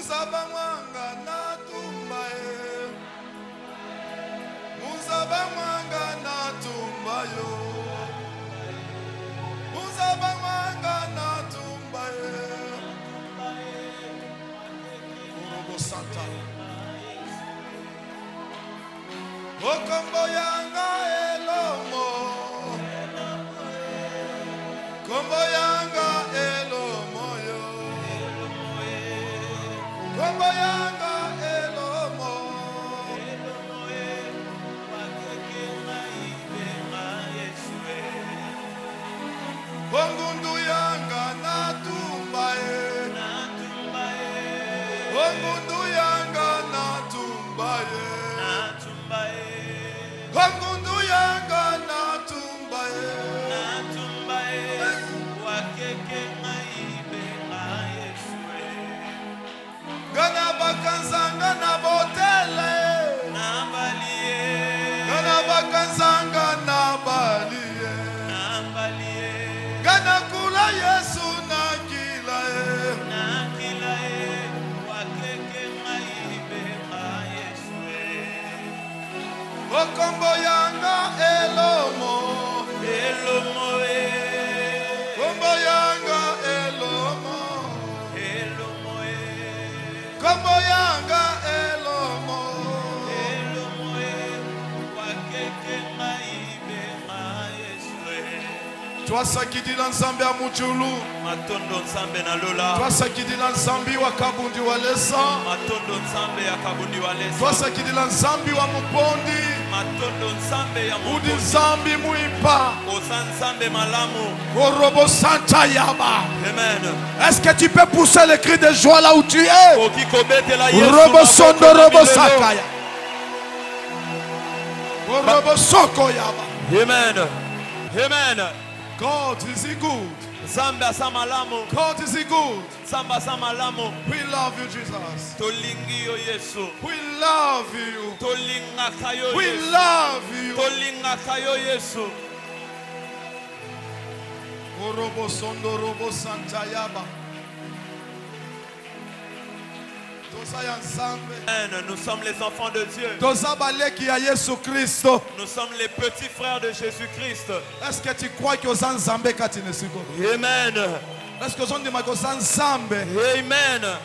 Muzabamwanga natumba Muzabamwanga natumba yo Muzabamwanga natumba Urobo Santa Okombo yanga elomo Kombo yanga elomo yo Kombo yanga elomo Ongundu yanga natumba Ongundu yanga natumba Ongundu yanga natumba Gana bakanzanga na botele Gana bakanzanga na balie Gana kula Yesu na kila Okombo yanga elomo Kombo yanga elomo Kombo yanga elomo Twasakidila nzambe ya mujulu Matondo nzambe na lola Twasakidila nzambe wa kabundi wa lesa Matondo nzambe ya kabundi wa lesa Twasakidila nzambe wa mupondi Matondo nzambe ya mupondi Udi nzambe muipa Osa nzambe malamu Orobo Santa Yaba. Amen. Est-ce que tu peux pousser le cri de joie là où tu es? Robo Sondo Robo Sakaya. Robo Soko Yaba. Amen. Amen. God is good. Zamba samalamu. God is good. Zamba samalamu. We love you, Jesus. Tolingi yo Yesu. We love you. Tolinga kayo Yesu. We love you. Tolinga kayo Yesu. Robo Sondo Robo Santa Yaba. Nous sommes les enfants de Dieu. Nous sommes les petits frères de Jésus-Christ. Est-ce que tu crois que vous Nzambe katinesiko? Amen. Est-ce que vous avez Nzambe? Amen.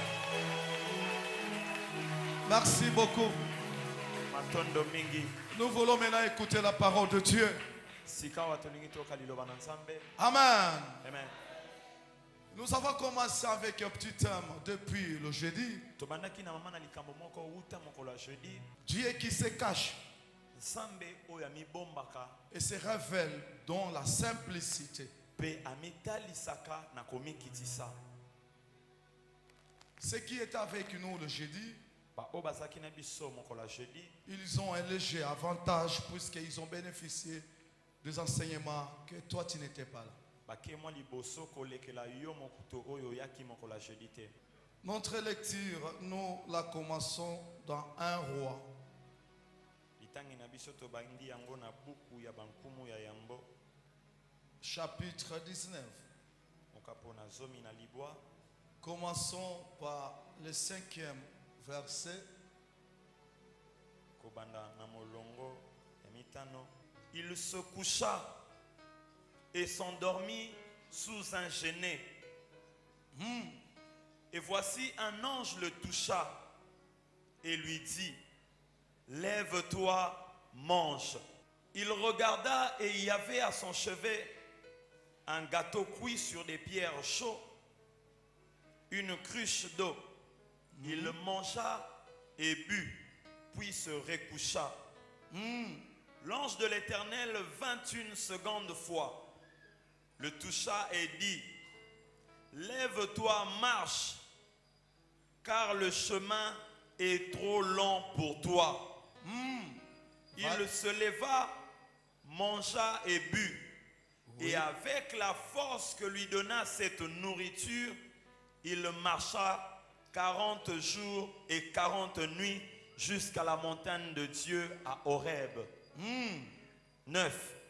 Merci beaucoup. Nous voulons maintenant écouter la parole de Dieu. Amen. Amen. Nous avons commencé avec un petit thème depuis le jeudi. Dieu qui se cache et se révèle dans la simplicité. Ceux qui étaient avec nous le jeudi, ils ont un léger avantage puisqu'ils ont bénéficié des enseignements que toi tu n'étais pas là. Notre lecture, nous la commençons dans 1 Roi. Chapitre 19. Commençons par le 5e verset. Il se coucha et s'endormit sous un genêt. Et voici un ange le toucha et lui dit: lève-toi, mange. Il regarda et il y avait à son chevet un gâteau cuit sur des pierres chaudes, une cruche d'eau. Il mangea et but, puis se recoucha. L'ange de l'Éternel vint une seconde fois, le toucha et dit: lève-toi, marche, car le chemin est trop long pour toi. Il se leva, mangea et but. Et avec la force que lui donna cette nourriture, il marcha 40 jours et 40 nuits jusqu'à la montagne de Dieu à Horeb. 9.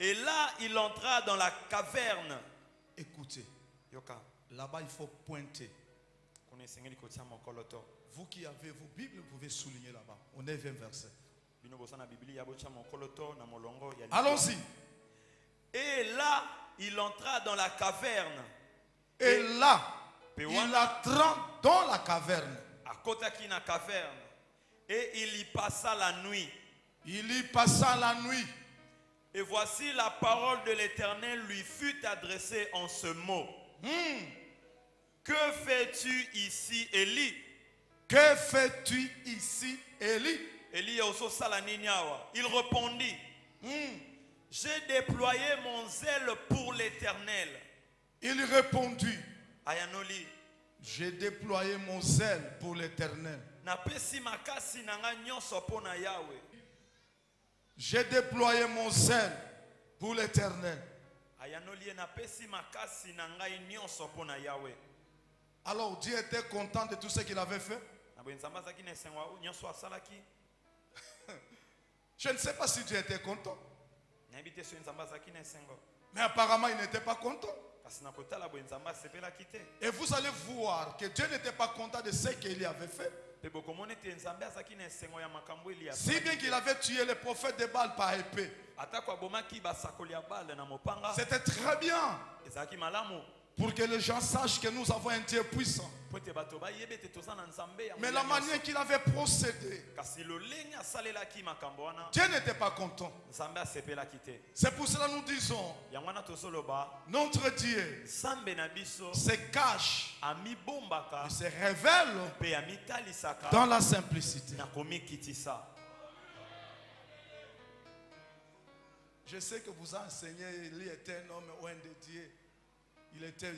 Et là, il entra dans la caverne. Écoutez, là-bas il faut pointer. Vous qui avez vos Bibles, vous pouvez souligner là-bas. On est 20 versets. Allons-y. Et là, il entra dans la caverne. Et là, il entra dans la caverne. À Kotakina caverne. Et il y passa la nuit. Il y passa la nuit. Et voici la parole de l'Éternel lui fut adressée en ce mot. Que fais-tu ici, Élie? Que fais-tu ici, Élie? Élie aussi salaniniawa. Il répondit. J'ai déployé mon zèle pour l'Éternel. Il répondit. Ayanoli. J'ai déployé mon zèle pour l'Éternel. J'ai déployé mon zèle pour l'Éternel. Alors Dieu était content de tout ce qu'il avait fait. Je ne sais pas si Dieu était content. Mais apparemment il n'était pas content. Et vous allez voir que Dieu n'était pas content de ce qu'il avait fait. Si bien qu'il avait tué les prophètes de Baal par épée. C'était très bien. Pour que les gens sachent que nous avons un Dieu puissant. Mais la manière qu'il avait procédé, Dieu n'était pas content. C'est pour cela que nous disons, notre Dieu se cache, il se révèle dans la simplicité. Je sais que vous enseignez, il était un homme loin de Dieu. Il était.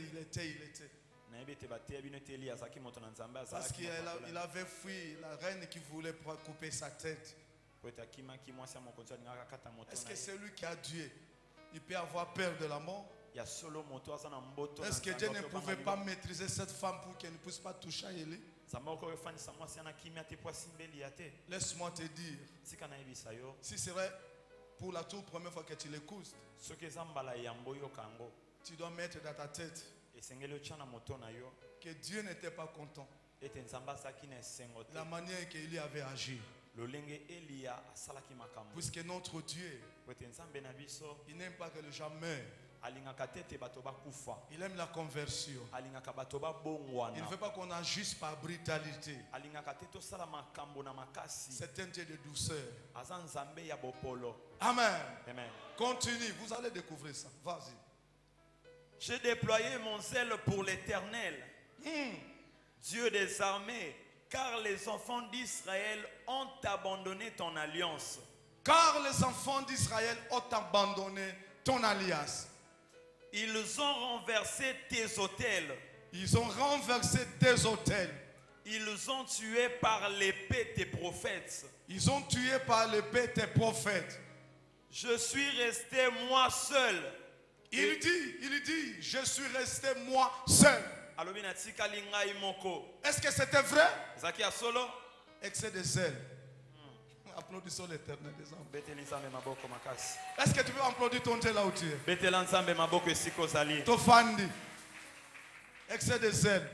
Parce qu'il avait fui la reine qui voulait couper sa tête. Est-ce que celui qui a Dieu, il peut avoir peur de la mort? Est-ce que Dieu ne pouvait pas maîtriser cette femme pour qu'elle ne puisse pas toucher à Élie? Laisse-moi te dire, si c'est vrai pour la toute première fois que tu l'écoutes, tu dois mettre dans ta tête que Dieu n'était pas content. La manière qu'il avait agi. Puisque notre Dieu, il n'aime pas que les gens meurent. Il aime la conversion. Il ne veut pas qu'on agisse par brutalité. C'est un Dieu de douceur. Amen. Continue, vous allez découvrir ça. Vas-y. J'ai déployé mon zèle pour l'Éternel, Dieu des armées, car les enfants d'Israël ont abandonné ton alliance. Car les enfants d'Israël ont abandonné ton alliance. Ils ont renversé tes autels. Ils ont renversé tes autels. Ils ont tué par l'épée tes prophètes. Ils ont tué par l'épée tes prophètes. Je suis resté moi seul. Il dit, je suis resté moi seul. Est-ce que c'était vrai? Excès de zèle. Applaudissons l'Éternel des hommes. Est-ce que tu veux applaudir ton Dieu là où tu es? Tofandi. Excès de zèle.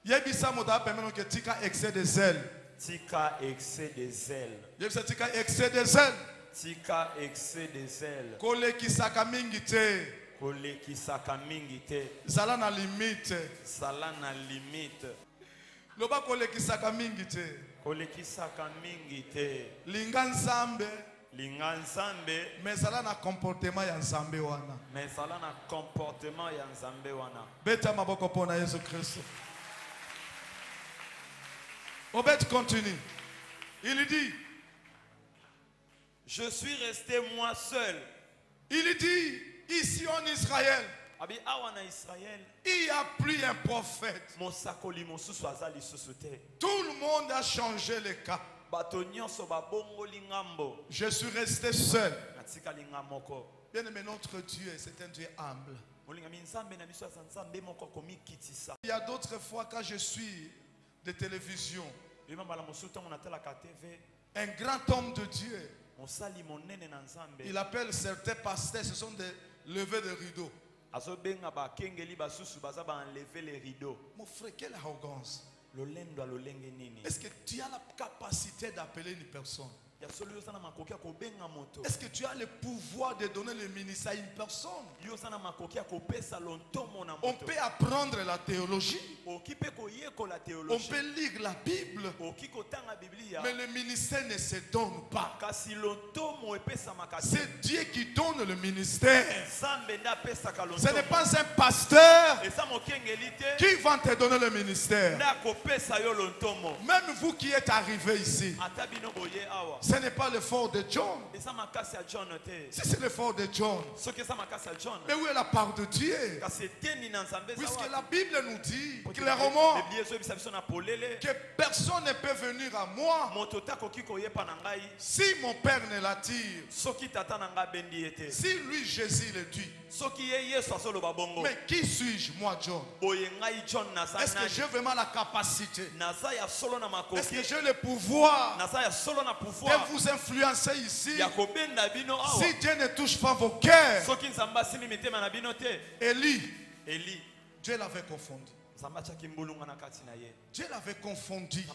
Yebisa moda permet que tika excès de zèle. Tika excès de zèle. Yebisa tika excès de zèle. Tika excès de zèle. Kole kisaka mingi te. Kole kisaka mingi te. Zala na limite. Zala na limite. Loba kole kisaka mingi te. Kole kisaka mingi te. Linga nzambe. Linga nzambe. Mais zala na comportement ya nzambe wana. Mais zala na comportement ya nzambe wana. Beta maboko pona Yesu Christ. Obed continue. Il dit, je suis resté moi seul. Il dit, ici en Israël, il n'y a plus un prophète. Tout le monde a changé le cas. Je suis resté seul. Bien aimé, notre Dieu, c'est un Dieu humble. Il y a d'autres fois quand je suis de télévision, un grand homme de Dieu, il appelle certains pasteurs, ce sont des levées de rideaux. Mon frère, quelle arrogance. Est-ce que tu as la capacité d'appeler une personne? Est-ce que tu as le pouvoir de donner le ministère à une personne? On peut apprendre la théologie. On peut lire la Bible. Mais le ministère ne se donne pas. C'est Dieu qui donne le ministère. Ce n'est pas un pasteur qui va te donner le ministère. Même vous qui êtes arrivés ici, ce n'est pas l'effort de John. Si c'est l'effort de John, mais où est la part de Dieu? Puisque la Bible nous dit clairement que personne ne peut venir à moi si mon Père ne l'attire. Si lui Jésus le dit. Mais qui suis-je, moi John? Est-ce que j'ai vraiment la capacité? Est-ce que j'ai le pouvoir de vous influencer ici? Si Dieu ne touche pas vos cœurs, Élie, Dieu l'avait confondu. Dieu l'avait confondu.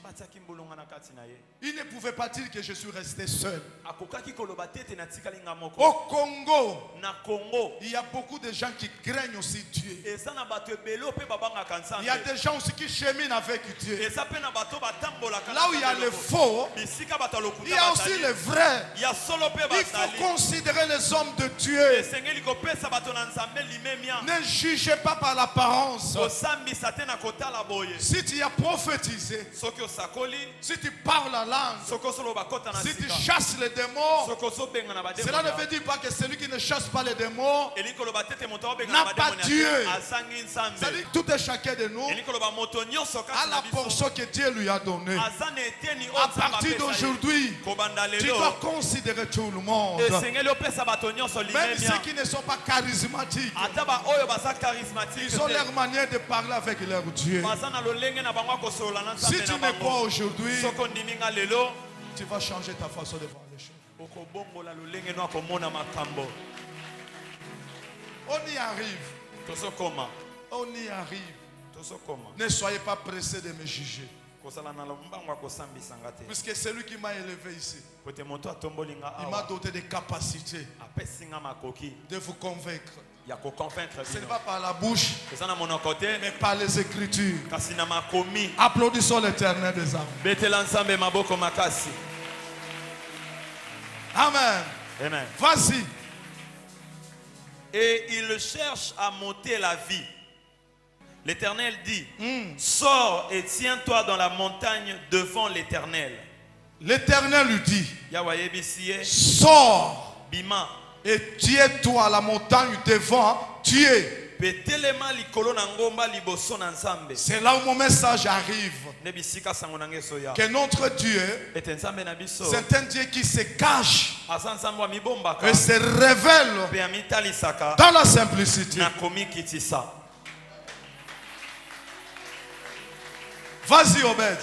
Il ne pouvait pas dire que je suis resté seul. Au Congo, il y a beaucoup de gens qui craignent aussi Dieu. Il y a des gens aussi qui cheminent avec Dieu. Là où il y a le faux, il y a aussi le vrai. Il faut considérer les hommes de Dieu. Ne jugez pas par l'apparence. Si tu as prophétisé, si tu parles la langue, si tu chasses les démons, cela ne veut dire pas que celui qui ne chasse pas les démons n'a pas Dieu. C'est-à-dire tout et chacun de nous a la portion que Dieu lui a donnée. À partir d'aujourd'hui, tu dois considérer tout le monde. Même ceux qui ne sont pas charismatiques, ils ont leur manière de parler avec leur Dieu. Si tu n'es pas aujourd'hui, tu vas changer ta façon de voir les choses. On y arrive. On y arrive. Ne soyez pas pressés de me juger. Puisque c'est lui qui m'a élevé ici, il m'a doté des capacités de vous convaincre. Ce n'est pas par la bouche, mais par les Écritures. Applaudissons l'Éternel des âmes. Amen. Amen. Vas-y. Et il cherche à m'ôter la vie. L'Éternel dit, sors et tiens-toi dans la montagne devant l'Éternel. L'Éternel lui dit, sors et tiens-toi à la montagne devant Dieu. C'est là où mon message arrive. Que notre Dieu, c'est un Dieu qui se cache et se révèle dans la simplicité. Vas-y, Obed.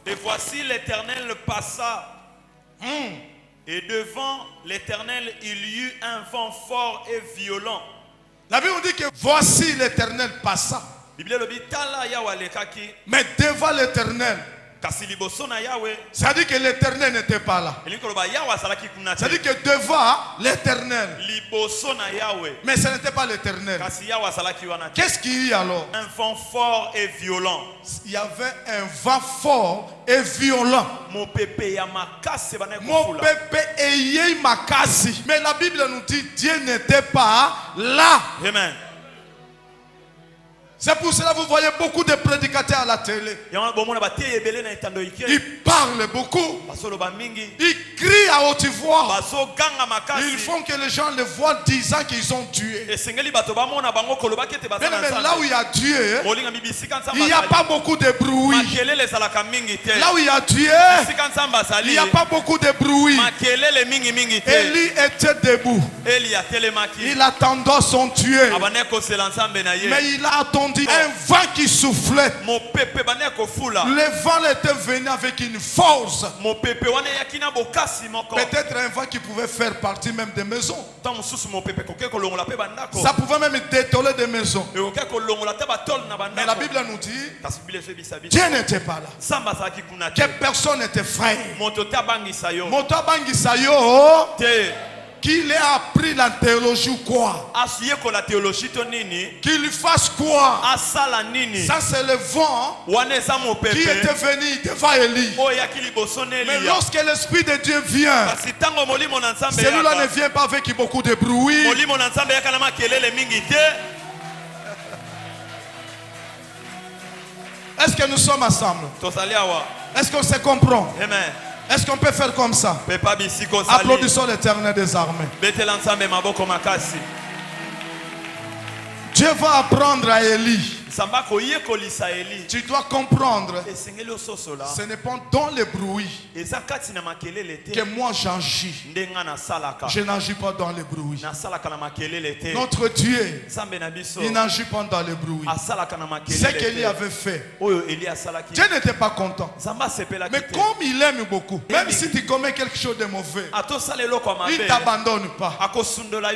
Et voici l'Éternel passa. Et devant l'Éternel, il y eut un vent fort et violent. La Bible dit que voici l'Éternel passa. Mais devant l'Éternel, c'est-à-dire que l'Éternel n'était pas là. C'est-à-dire que devant l'Éternel, mais ce n'était pas l'Éternel. Qu'est-ce qu'il y a alors? Un vent fort et violent. Il y avait un vent fort et violent. Mon pépé ayé makasi. Mais la Bible nous dit Dieu n'était pas là. Amen. C'est pour cela que vous voyez beaucoup de prédicateurs à la télé. Ils parlent beaucoup. Ils crient à haute voix. Ils font que les gens les voient disant qu'ils ont tué. Mais là où il y a Dieu, il n'y a pas beaucoup de bruit. Là où il y a Dieu, il n'y a pas beaucoup de bruit. Élie était debout. Il attendait son Dieu. Mais il a attendu dit un vent qui soufflait. Le vent était venu avec une force. Peut-être un vent qui pouvait faire partie même des maisons. Ça pouvait même détoler des maisons. Mais la Bible nous dit, Dieu n'était pas là. Que personne n'était frère. Qu'il ait appris la théologie ou quoi? Qu'il fasse quoi? Ça c'est le vent qui était venu devant Élie. Mais lorsque l'Esprit de Dieu vient, celui-là ne vient pas avec beaucoup de bruit. Est-ce que nous sommes ensemble? Est-ce qu'on se comprend? Amen. Est-ce qu'on peut faire comme ça? Applaudissons l'Éternel des armées. Dieu va apprendre à Élie. Tu dois comprendre, ce n'est pas dans le bruit que moi j'agis. Je n'agis pas dans le bruit. Notre Dieu, il n'agit pas dans le bruit. Ce qu'Élie avait fait, Dieu n'était pas content. Mais comme il aime beaucoup, même si tu commets quelque chose de mauvais, il ne t'abandonne pas.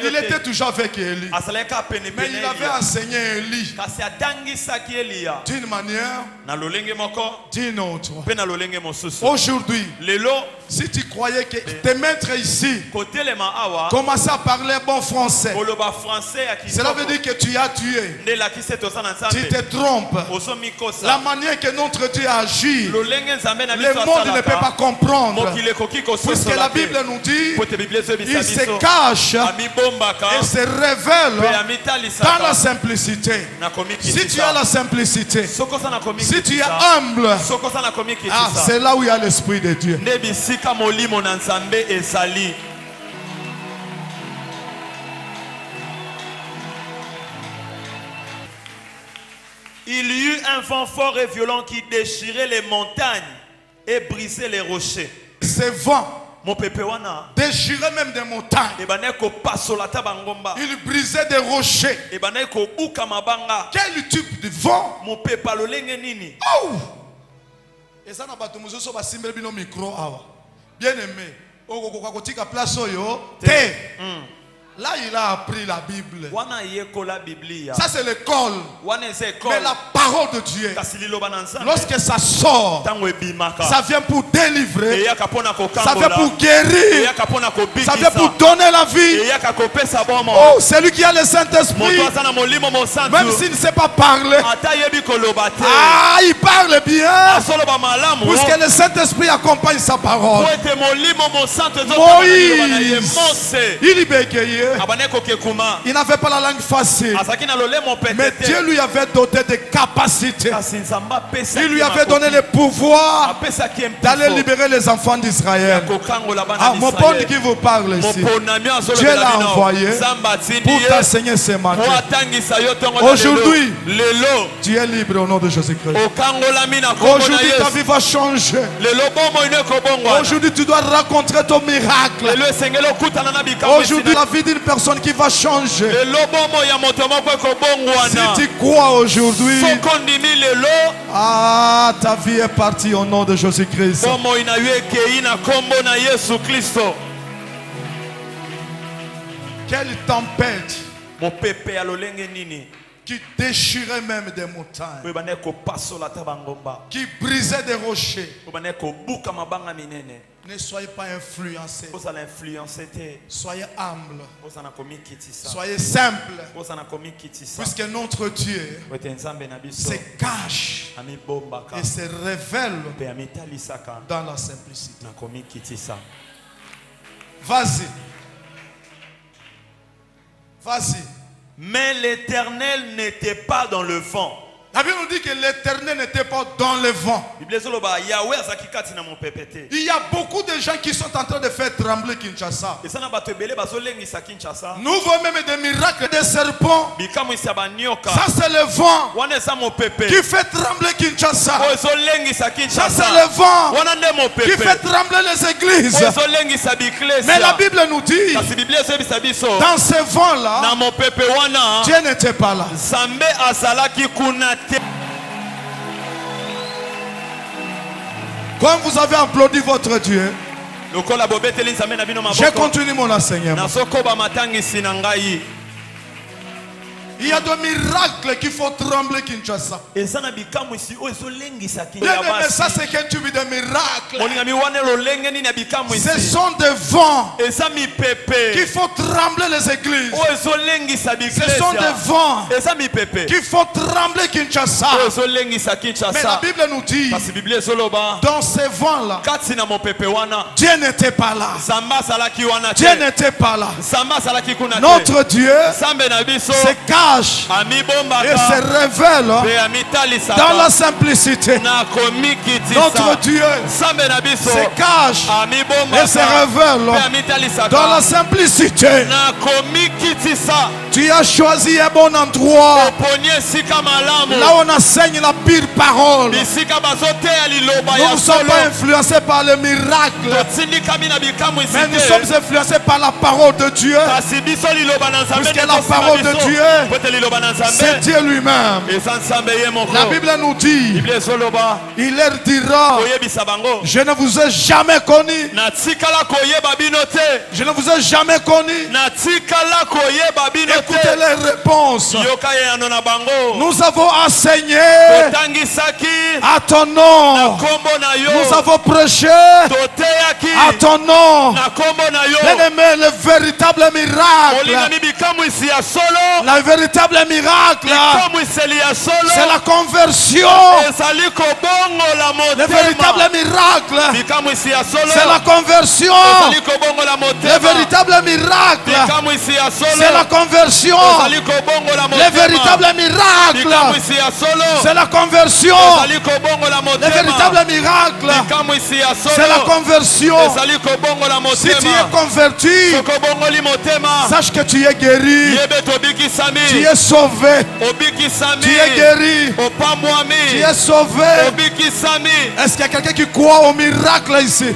Il était toujours avec Élie. Mais il avait enseigné Élie d'une manière, d'une autre. Aujourd'hui, si tu croyais que tes maîtres ici commençaient à parler bon français, cela veut dire que tu as tué. Tu te trompes. La manière que notre Dieu agit, le monde ne peut pas comprendre. Puisque la Bible nous dit, il se cache et se révèle dans la simplicité. Si tu as la simplicité, si tu es humble, c'est là où il y a l'Esprit de Dieu. Il y eut un vent fort et violent qui déchirait les montagnes et brisait les rochers. Ce vent déchirait même des montagnes. Il brisait des rochers. Quel type de vent? Oh! Et ça n'a pas tout le micro. Bien aimé. Là, il a appris la Bible. Ça, c'est l'école. Mais la parole de Dieu, lorsque ça sort, ça vient pour délivrer, ça vient pour guérir, ça vient pour donner la vie. Oh, c'est lui qui a le Saint-Esprit. Même s'il ne sait pas parler, il parle bien. Puisque le Saint-Esprit accompagne sa parole. Moïse, il y bégayait. Il n'avait pas la langue facile. Mais Dieu lui avait doté de capacités. Il lui avait donné le pouvoir d'aller libérer les enfants d'Israël. Mon père qui vous parle ici, Dieu l'a envoyé pour t'enseigner ce matin. Aujourd'hui, tu es libre au nom de Jésus-Christ. Aujourd'hui, ta vie va changer. Aujourd'hui, tu dois rencontrer ton miracle. Aujourd'hui, la vie d'une personne qui va changer. Si tu crois aujourd'hui, ta vie est partie au nom de Jésus-Christ. Quelle tempête qui déchirait même des montagnes, qui brisait des rochers. Ne soyez pas influencés. Soyez humbles. Soyez simples. Puisque notre Dieu se cache et se révèle dans la simplicité. Vas-y. Vas-y. Mais l'Éternel n'était pas dans le vent. La Bible nous dit que l'Éternel n'était pas dans le vent. Il y a beaucoup de gens qui sont en train de faire trembler Kinshasa. Nous voyons même des miracles des serpents. Ça c'est le vent qui fait trembler Kinshasa. Ça c'est le vent qui fait trembler les églises. Mais la Bible nous dit, dans ce vent-là, Dieu n'était pas là. Comme vous avez applaudi votre Dieu, je continue mon enseignement. Il y a des miracles qu'il faut trembler Kinshasa. Mais ça c'est que tu vis des miracles. Ce sont des vents qu'il faut trembler les églises. Ce sont des vents qu'il faut trembler Kinshasa. Mais la Bible nous dit, dans ces vents-là, Dieu n'était pas là. Dieu n'était pas là. Notre Dieu se cache et se révèle dans la simplicité. Notre Dieu se cache et se révèle dans la simplicité. Tu as choisi un bon endroit, là où on enseigne la pire parole. Nous ne sommes pas influencés par les miracles, mais nous sommes influencés par la parole de Dieu. Puisque la parole de Dieu, c'est Dieu lui-même. La Bible nous dit, il leur dira, je ne vous ai jamais connu. Je ne vous ai jamais connu. Écoutez les réponses. Nous avons enseigné à ton nom. Nous avons prêché à ton nom. Bien-aimé, le véritable miracle, le véritable miracle, c'est la conversion. Le véritable miracle, c'est la conversion. Le véritable miracle, c'est la conversion. Le véritable miracle, c'est la conversion. Le véritable miracle, c'est la conversion. Si tu es converti, sache que tu es guéri. Tu es sauvé. Tu es guéri. Tu es sauvé. Est-ce qu'il y a quelqu'un qui croit au miracle ici?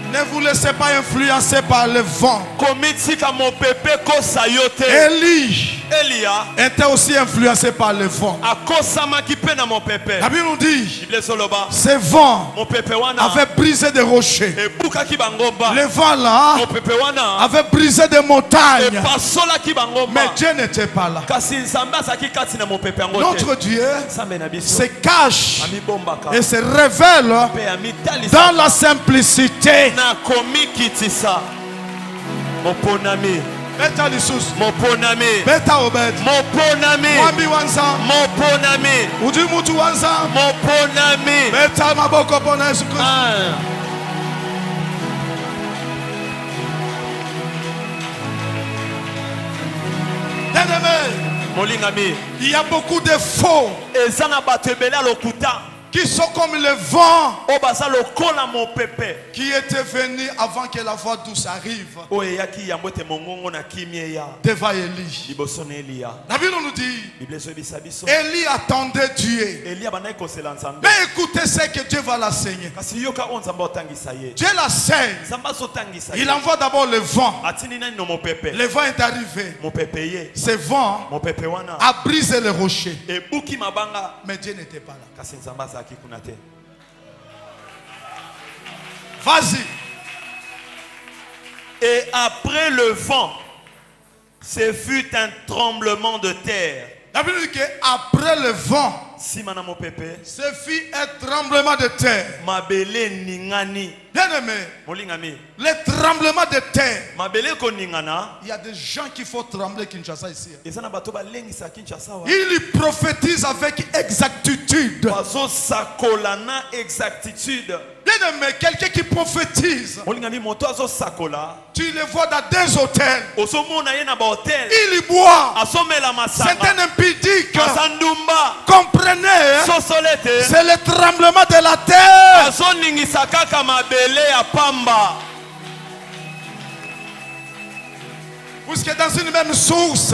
Ne vous laissez pas influencer par le vent. Élie était aussi influencé par le vent. La Bible nous dit, ce vent avait brisé des rochers. Le vent là avait brisé des montagnes. Mais Dieu n'était pas là. Notre Dieu se cache et se révèle dans la simplicité. Beta Lissus, Moponami, Beta Obed, Moponami, Mwambi Wanza, Moponami, Udu Mutu Wanza, Moponami, Beta Maboko Pona Yesu Kristo. Il y a beaucoup de faux qui sont comme le vent qui était venu avant que la voix douce arrive devant Élie. La Bible nous dit, Élie attendait Dieu. Mais écoutez ce que Dieu va l'enseigner. Dieu l'enseigne. Il envoie d'abord le vent. Le vent est arrivé. Ce vent a brisé le rocher. Mais Dieu n'était pas là. Vas-y. Et après le vent, ce fut un tremblement de terre. La Bible dit qu'après le vent, ce fut un tremblement de terre. Bien-aimé, le tremblement de terre. Il y a des gens qui font trembler Kinshasa ici. Ils prophétisent avec exactitude. Bien Bien-aimé, quelqu'un qui prophétise, tu le vois dans des hôtels. Il y boit. C'est un impudique. Comprenez, c'est le tremblement de la terre. Puisque dans une même source,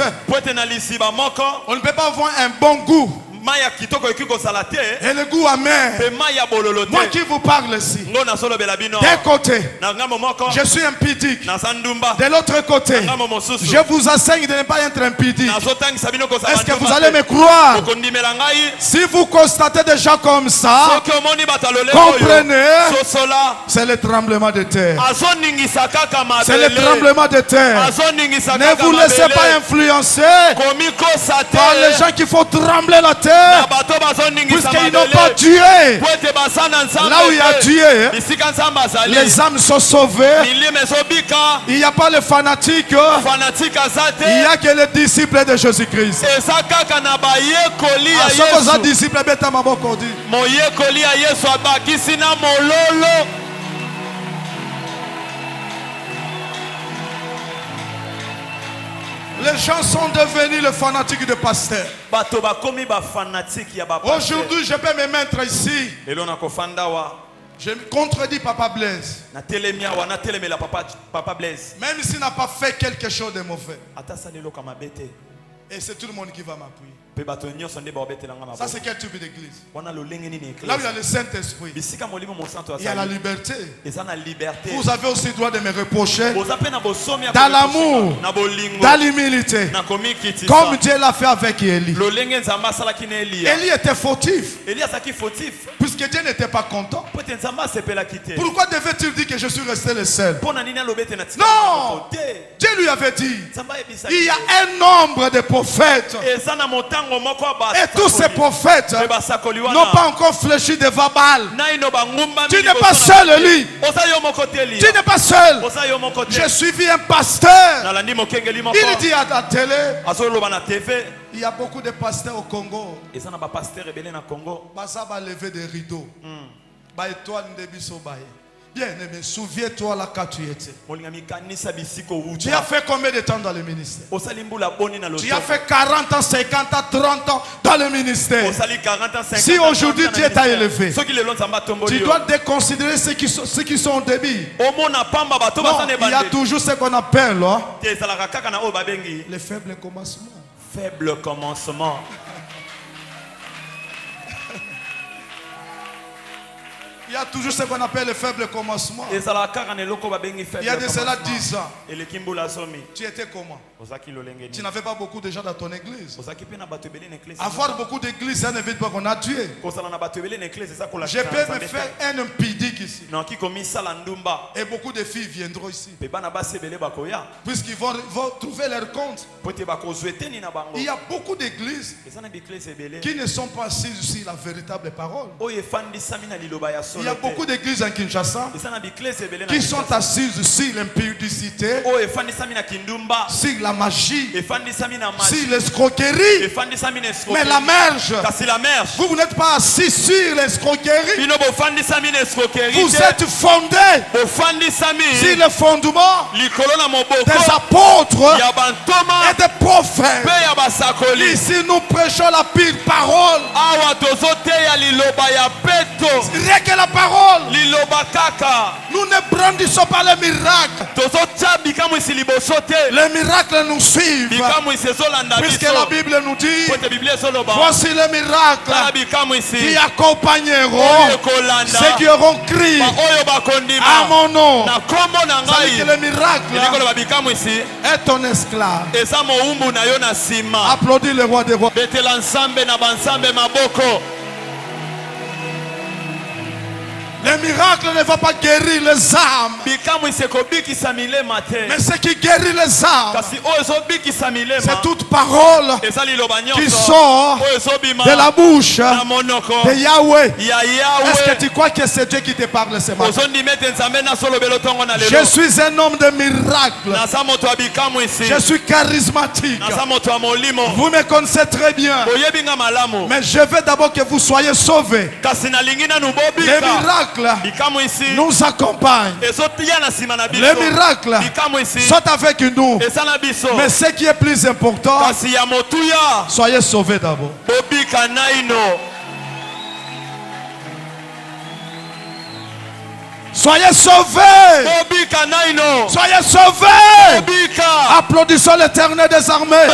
on ne peut pas avoir un bon goût et le goût amer. Moi qui vous parle ici, d'un côté je suis impudique, de l'autre côté je vous enseigne de ne pas être impudique. Est-ce que vous allez me croire? Si vous constatez des gens comme ça, comprenez, c'est le tremblement de terre. C'est le tremblement de terre. Ne vous laissez pas influencer par les gens qui font trembler la terre, puisqu'ils n'ont pas Dieu. Là où il y a Dieu, les âmes sont sauvées. Il n'y a pas les fanatiques, il n'y a que les disciples de Jésus-Christ. Les gens sont devenus les fanatiques de pasteur. Aujourd'hui, je peux me mettre ici. Je contredis Papa Blaise. Même s'il n'a pas fait quelque chose de mauvais. Et c'est tout le monde qui va m'appuyer. Ça, c'est quel type d'église? Là où il y a le Saint-Esprit, il y a la liberté. Vous avez aussi le droit de me reprocher dans l'amour, dans l'humilité, comme Dieu l'a fait avec Élie. Élie était fautif, puisque Dieu n'était pas content. Pourquoi devait-il dire que je suis resté le seul? Non, Dieu lui avait dit, il y a un nombre de prophètes. Et tous ces prophètes n'ont pas encore fléchi devant Baal. Tu n'es pas seul, Élie. Tu n'es pas seul. J'ai suivi un pasteur. Il dit à la télé, il y a beaucoup de pasteurs au Congo. Ils va lever des rideaux. Bien aimé, souviens-toi là quand tu étais. Tu as fait combien de temps dans le ministère? Tu as fait 40 ans, 50 ans, 30 ans dans le ministère. Si aujourd'hui Dieu t'a élevé, tu dois déconsidérer ceux qui sont au début. Non, il y a toujours ce qu'on appelle les faibles commencements. Faible commencement. Il y a toujours ce qu'on appelle le faible commencement. Il y a de cela 10 ans. Tu étais comment? Tu n'avais pas beaucoup de gens dans ton église. Avoir beaucoup d'églises, ça ne veut pas qu'on a tué. Je peux me faire un impudique ici. Et beaucoup de filles viendront ici. Puisqu'ils vont trouver leur compte. Il y a beaucoup d'églises qui ne sont pas assises sur la véritable parole. Il y a beaucoup d'églises en Kinshasa qui sont assises sur l'impudicité, sur la magie, sur l'escroquerie. Mais la merge, vous n'êtes pas assis sur l'escroquerie. Vous êtes fondé sur le fondement des apôtres et des prophètes. Ici nous prêchons la pire parole. Rien que la parole. Nous ne brandissons pas les miracles. Les miracles nous suivent. Puisque la Bible nous dit, voici les miracles qui accompagneront ceux qui auront crié à mon nom. C'est-à-dire que le miracle est ton esclave. Applaudis le roi des rois. Le miracle ne va pas guérir les âmes. Mais ce qui guérit les âmes, c'est toute parole qui sort de la bouche de Yahweh. Est-ce que tu crois que c'est Dieu qui te parle ce matin? Je suis un homme de miracle. Je suis charismatique. Vous me connaissez très bien. Mais je veux d'abord que vous soyez sauvés. Les miracles miracles nous accompagnent. Les miracles sont avec nous. Mais ce qui est plus important, soyez sauvés d'abord. Soyez sauvés. Soyez sauvés. Applaudissons l'Éternel des armées.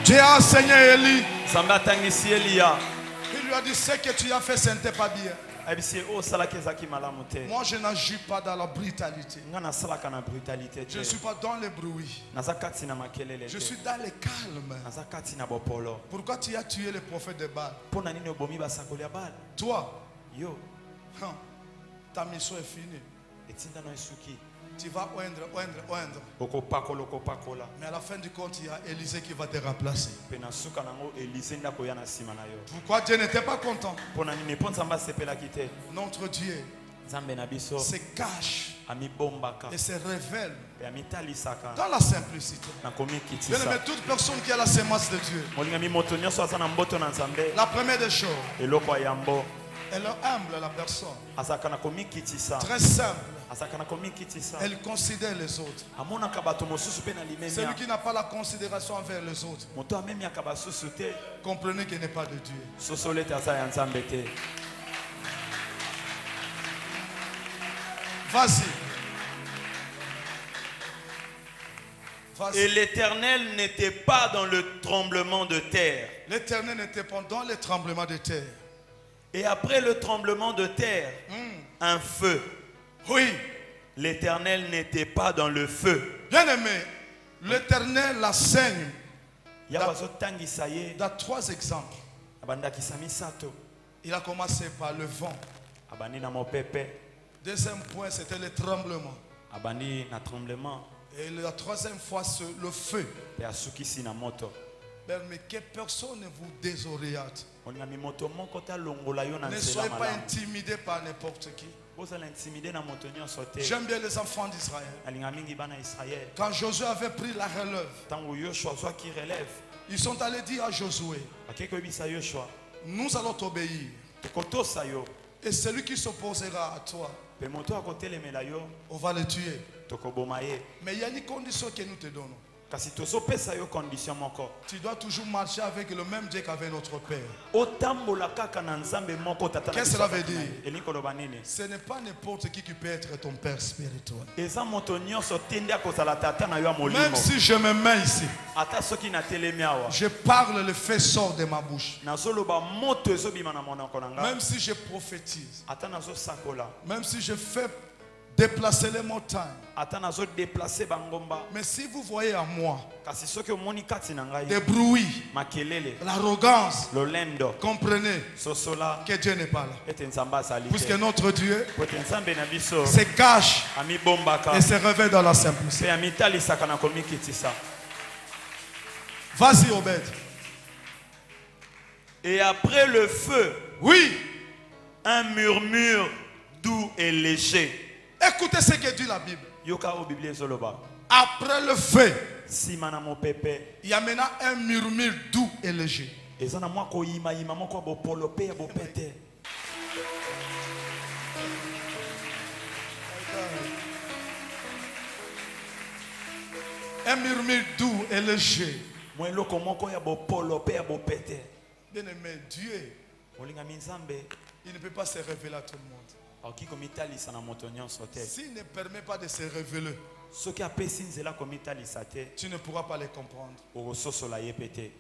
Dieu a enseigné Élie. Il lui a dit, ce que tu as fait, ce n'était pas bien. Moi, je n'agis pas dans la brutalité. Je ne suis pas dans le bruit. Je suis dans le calme. Pourquoi tu as tué le prophète de Baal? Toi, ta mission est finie. Tu vas oindre. Mais à la fin du compte, il y a Élisée qui va te remplacer. Pourquoi Dieu n'était pas content? Notre Dieu se cache et se révèle dans la simplicité. Bien-aimé, toute personne qui a la sémence de Dieu, la première des choses, elle est humble, la personne. Très simple. Elle considère les autres. Celui qui n'a pas la considération envers les autres, comprenez qu'il n'est pas de Dieu. Vas-y. Et l'Éternel n'était pas dans le tremblement de terre. L'Éternel n'était pas dans le tremblement de terre. Et après le tremblement de terre, un feu. Oui. L'Éternel n'était pas dans le feu. Bien aimé, l'Éternel l'enseigne dans 3 exemples. Il a commencé par le vent. Deuxième point, c'était le tremblement. Et la troisième fois, c'est le feu. Mais que personne ne vous désoriente. Ne soyez pas intimidés par n'importe qui. J'aime bien les enfants d'Israël. Quand Josué avait pris la relève, ils sont allés dire à Josué, nous allons t'obéir. Et celui qui s'opposera à toi, on va le tuer. Mais il y a une condition que nous te donnons. Tu dois toujours marcher avec le même Dieu qu'avait notre Père. Qu'est-ce que cela veut dire? Ce n'est pas n'importe qui peut être ton Père spirituel. Même si je me mets ici, je parle, le fait sort de ma bouche. Même si je prophétise, même si je fais déplacer les montagnes, mais si vous voyez à moi des bruits, l'arrogance, comprenez que Dieu n'est pas là. Puisque notre Dieu se cache et se révèle dans la simplicité. Vas-y, Obed. Et après le feu, oui, un murmure doux et léger. Écoutez ce que dit la Bible. Après le feu, il y a maintenant un murmure doux et léger. Un murmure doux et léger. Bien aimé, Dieu, il ne peut pas se révéler à tout le monde. S'il ne permet pas de se révéler, tu ne pourras pas les comprendre.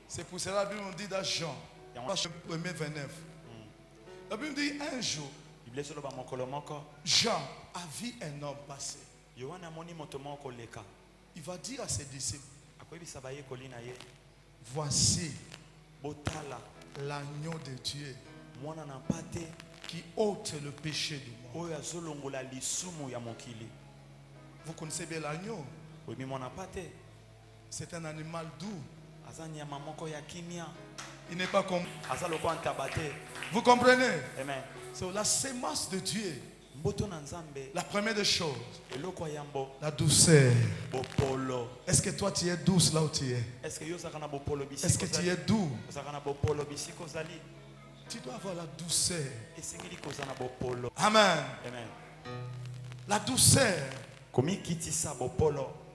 C'est pour cela que la Bible dit dans Jean, 1:29. La Bible dit un jour, Jean a vu un homme passer. Il va dire à ses disciples, voici l'agneau de Dieu qui ôte le péché du monde. Vous connaissez bien l'agneau? C'est un animal doux. Il n'est pas comme... Vous comprenez? Amen. C'est la sémence de Dieu La première des choses, la douceur. Est-ce que toi tu es douce là où tu es? Est-ce que tu es doux? Tu dois avoir la douceur. Amen. La douceur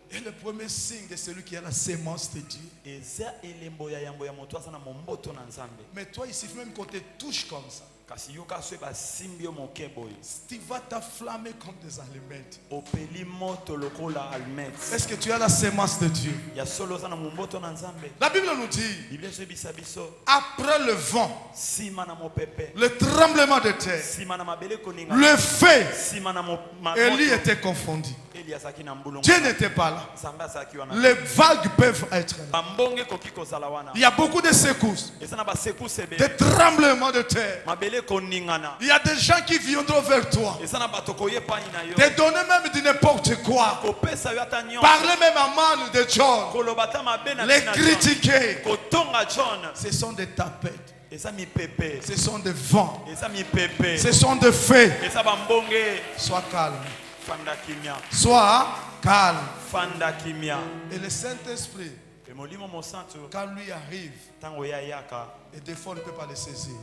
est le premier signe de celui qui a la sémence de Dieu. Mais toi, il suffit même qu'on te touche comme ça. Tu vas t'afflammer comme des allumettes. Est-ce que tu as la sémence de Dieu? La Bible nous dit, après le vent, le tremblement de terre, le feu, Élie était confondu. Dieu n'était pas là. Les vagues peuvent être là. Il y a beaucoup de secousses, des tremblements de terre. Il y a des gens qui viendront vers toi, te donner même de n'importe quoi, parler même à mal de John, les critiquer. Ce sont des tapettes. Ce sont des vents. Ce sont des faits. Sois calme. Sois calme. Et le Saint-Esprit, quand lui arrive, et des fois on ne peut pas le saisir.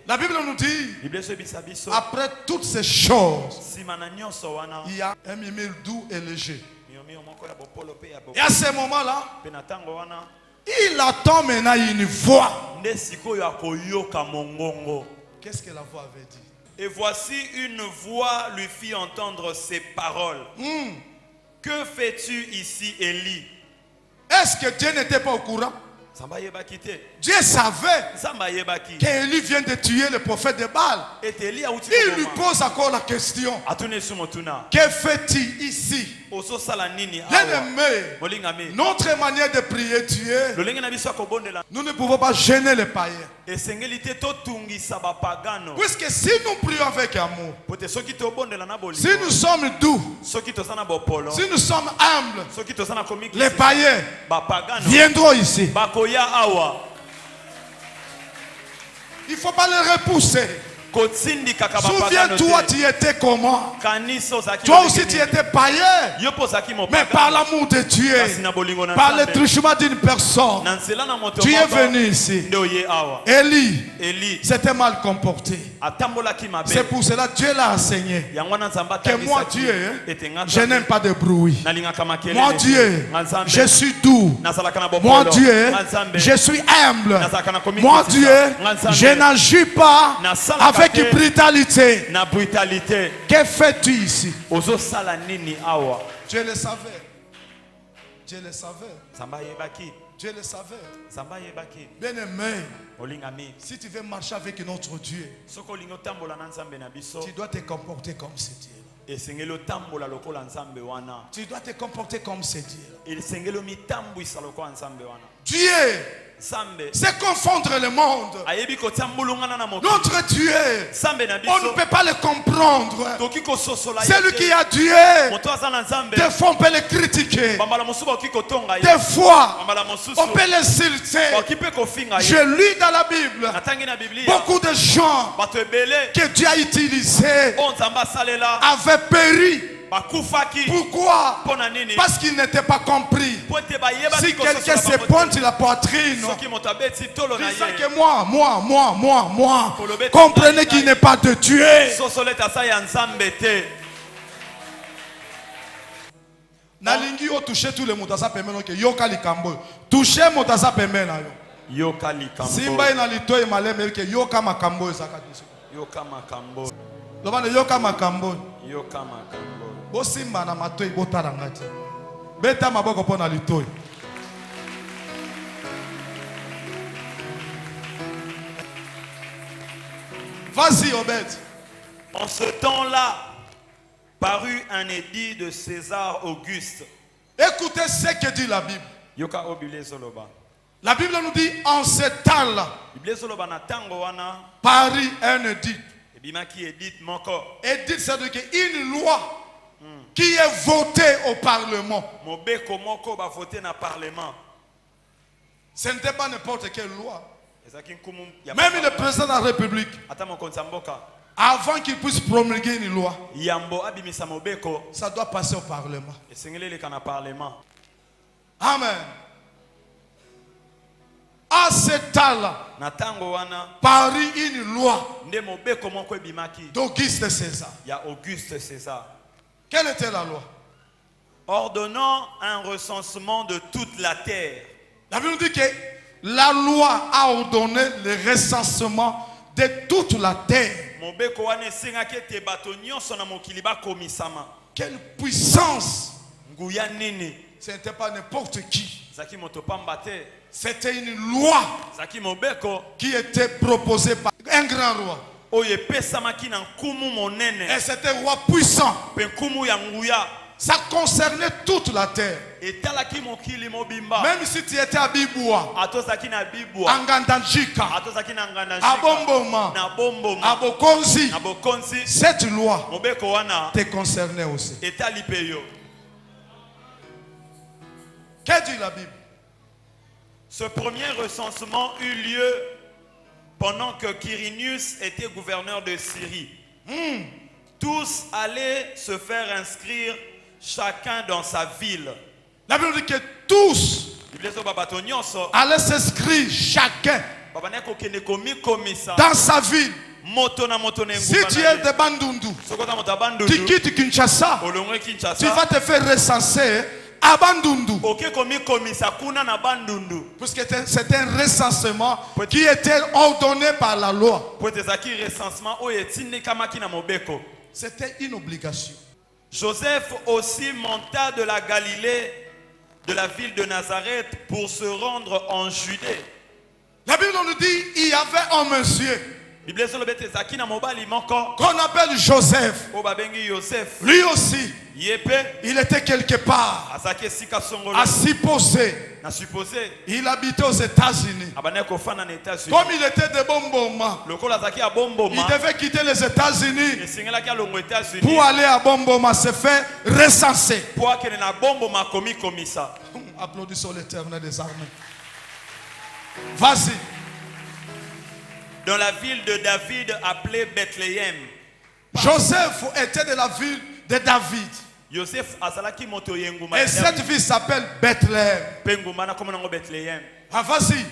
La Bible nous dit, après toutes ces choses, il y a un murmure doux et léger. Et à ce moment-là, il attend maintenant une voix. Qu'est-ce que la voix avait dit? Et voici une voix lui fit entendre ces paroles. Que fais-tu ici, Élie? Est-ce que Dieu n'était pas au courant? Dieu savait qu'Élie vient de tuer le prophète de Baal. Il lui pose encore la question. Que fais-tu ici? Bien-aimé, notre manière de prier Dieu, nous ne pouvons pas gêner les païens. Puisque si nous prions avec amour, si nous sommes doux, si nous sommes humbles, les païens viendront ici. Il ne faut pas les repousser. Souviens-toi, tu étais comment? Toi aussi tu étais païen. Mais par l'amour de Dieu, par le truchement d'une personne, tu es venu ici. Élie s'était mal comporté. C'est pour cela que Dieu l'a enseigné que moi Dieu, je n'aime pas de bruit. Moi Dieu, je suis doux. Moi Dieu, je suis humble. Moi Dieu, je n'agis pas avec brutalité. Que fais-tu ici? Dieu le savait. Dieu le savait. Dieu le savait. Bien aimé, si tu veux marcher avec notre Dieu, tu dois te comporter comme ce Dieu. Tu dois te comporter comme ce Dieu. Dieu, c'est confondre le monde. Notre Dieu, on ne peut pas le comprendre. Celui qui a Dieu, des fois on peut le critiquer, des fois on peut l'insulter. Je lis dans la Bible beaucoup de gens que Dieu a utilisés avaient péri. Pourquoi? Parce qu'il n'était pas compris. Si quelqu'un se pointe la poitrine, disant que moi, comprenez qu'il n'est pas de Dieu. Nalingi o toucher tout le monde à sa pemeno que yoka likambo. Toucher mon à sa pemena yo. Yoka likambo. Simba ina lito e maleme que yoka makambo ezaka toucher. Yoka makambo. Lobana yoka makambo. Yoka makambo. Bosimba na matoi botala ngati. Beta maboko pona litoi. Vas-y Obed. En ce temps-là parut un édit de César Auguste. Écoutez ce que dit la Bible. La Bible nous dit en ce temps-là parut un édit. Édit, c'est-à-dire une loi qui est votée au Parlement. Ce n'était pas n'importe quelle loi. Même le président de la République, Avant qu'il puisse promulguer une loi, ça doit passer au Parlement. Amen. À cet temps-là, Paris une loi d'Auguste César. Quelle était la loi? Ordonnant un recensement de toute la terre. La Bible dit que la loi a ordonné le recensement de toute la terre. Quelle puissance! Ce n'était pas n'importe qui. C'était une loi qui était proposée par un grand roi. Et c'était un roi puissant. Ça concernait toute la terre. Même si tu étais à Biboua, à Ngandanjika, à Bomboma, à Bokonzi, cette loi te concernait aussi. Que dit la Bible? Ce premier recensement eut lieu pendant que Quirinius était gouverneur de Syrie. Tous allaient se faire inscrire, chacun dans sa ville. La Bible dit que tous allaient s'inscrire, chacun dans sa ville. Si tu es de Bandundu, tu quittes Kinshasa, tu vas te faire recenser à Bandundu. Puisque c'était un recensement qui était ordonné par la loi. C'était une obligation. Joseph aussi monta de la Galilée, de la ville de Nazareth, pour se rendre en Judée. La Bible nous dit il y avait un monsieur qu'on appelle Joseph. Lui aussi, il était quelque part, assis posé. Il habitait aux États-Unis. Comme il était de Bomboma, il devait quitter les États-Unis pour aller à Bomboma se faire recenser. Applaudissons l'Éternel des armées. Vas-y. Dans la ville de David appelée Bethléem. Joseph était de la ville de David. Et cette ville s'appelle Bethléem. Ah, vas-y.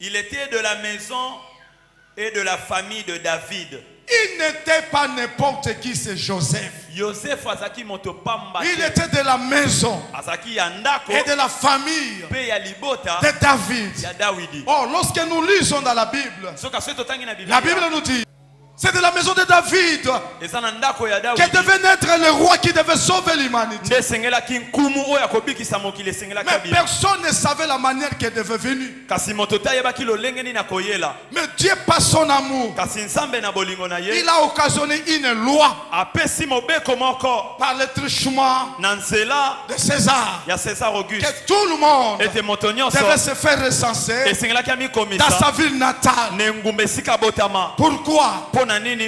Il était de la maison et de la famille de David. Il n'était pas n'importe qui, c'est Joseph. Il était de la maison et de la famille de David. Oh, lorsque nous lisons dans la Bible nous dit c'est de la maison de David qui devait naître le roi qui devait sauver l'humanité. Mais personne ne savait la manière qu'elle devait venir. Mais Dieu, par son amour, il a occasionné une loi par le truchement de César, que tout le monde devait se faire recenser dans sa ville natale. Pourquoi?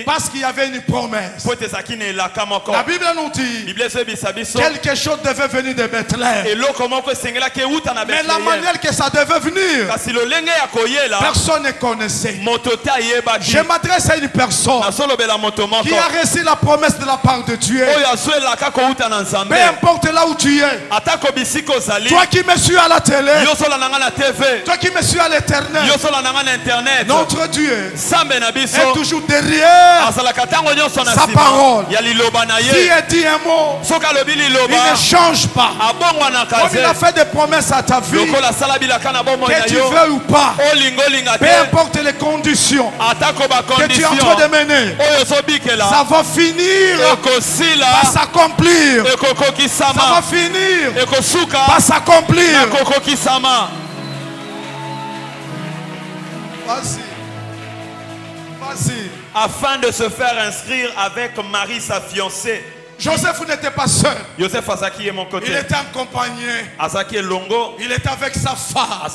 Parce qu'il y avait une promesse. La Bible nous dit quelque chose devait venir de Bethléem. Mais la manière que ça devait venir, personne ne connaissait. Je m'adresse à une personne qui a reçu la promesse de la part de Dieu. Peu importe là où tu es, toi qui me suis à la télé, toi qui me suis à l'éternel, notre Dieu est toujours derrière sa parole. Si il dit un mot, il ne change pas. Comme il a fait des promesses à ta vie, que tu veux ou pas, peu importe les conditions que tu es en train de mener, ça va finir par s'accomplir. Ça va finir par s'accomplir. Vas-y. Vas-y. Afin de se faire inscrire avec Marie, sa fiancée. Joseph n'était pas seul. Il était accompagné. Il était avec sa femme.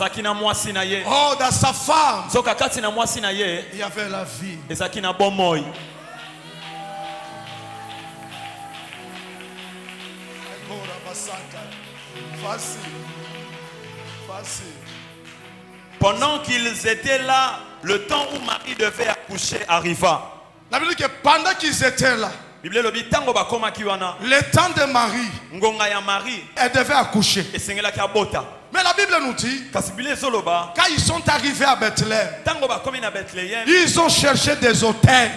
Oh, dans sa femme, il y avait la vie. Pendant qu'ils étaient là, le temps où Marie devait accoucher arriva. La Bible dit que pendant qu'ils étaient là, Le temps de Marie, elle devait accoucher. Mais la Bible nous dit, quand ils sont arrivés à Bethléem, ils ont cherché des hôtels.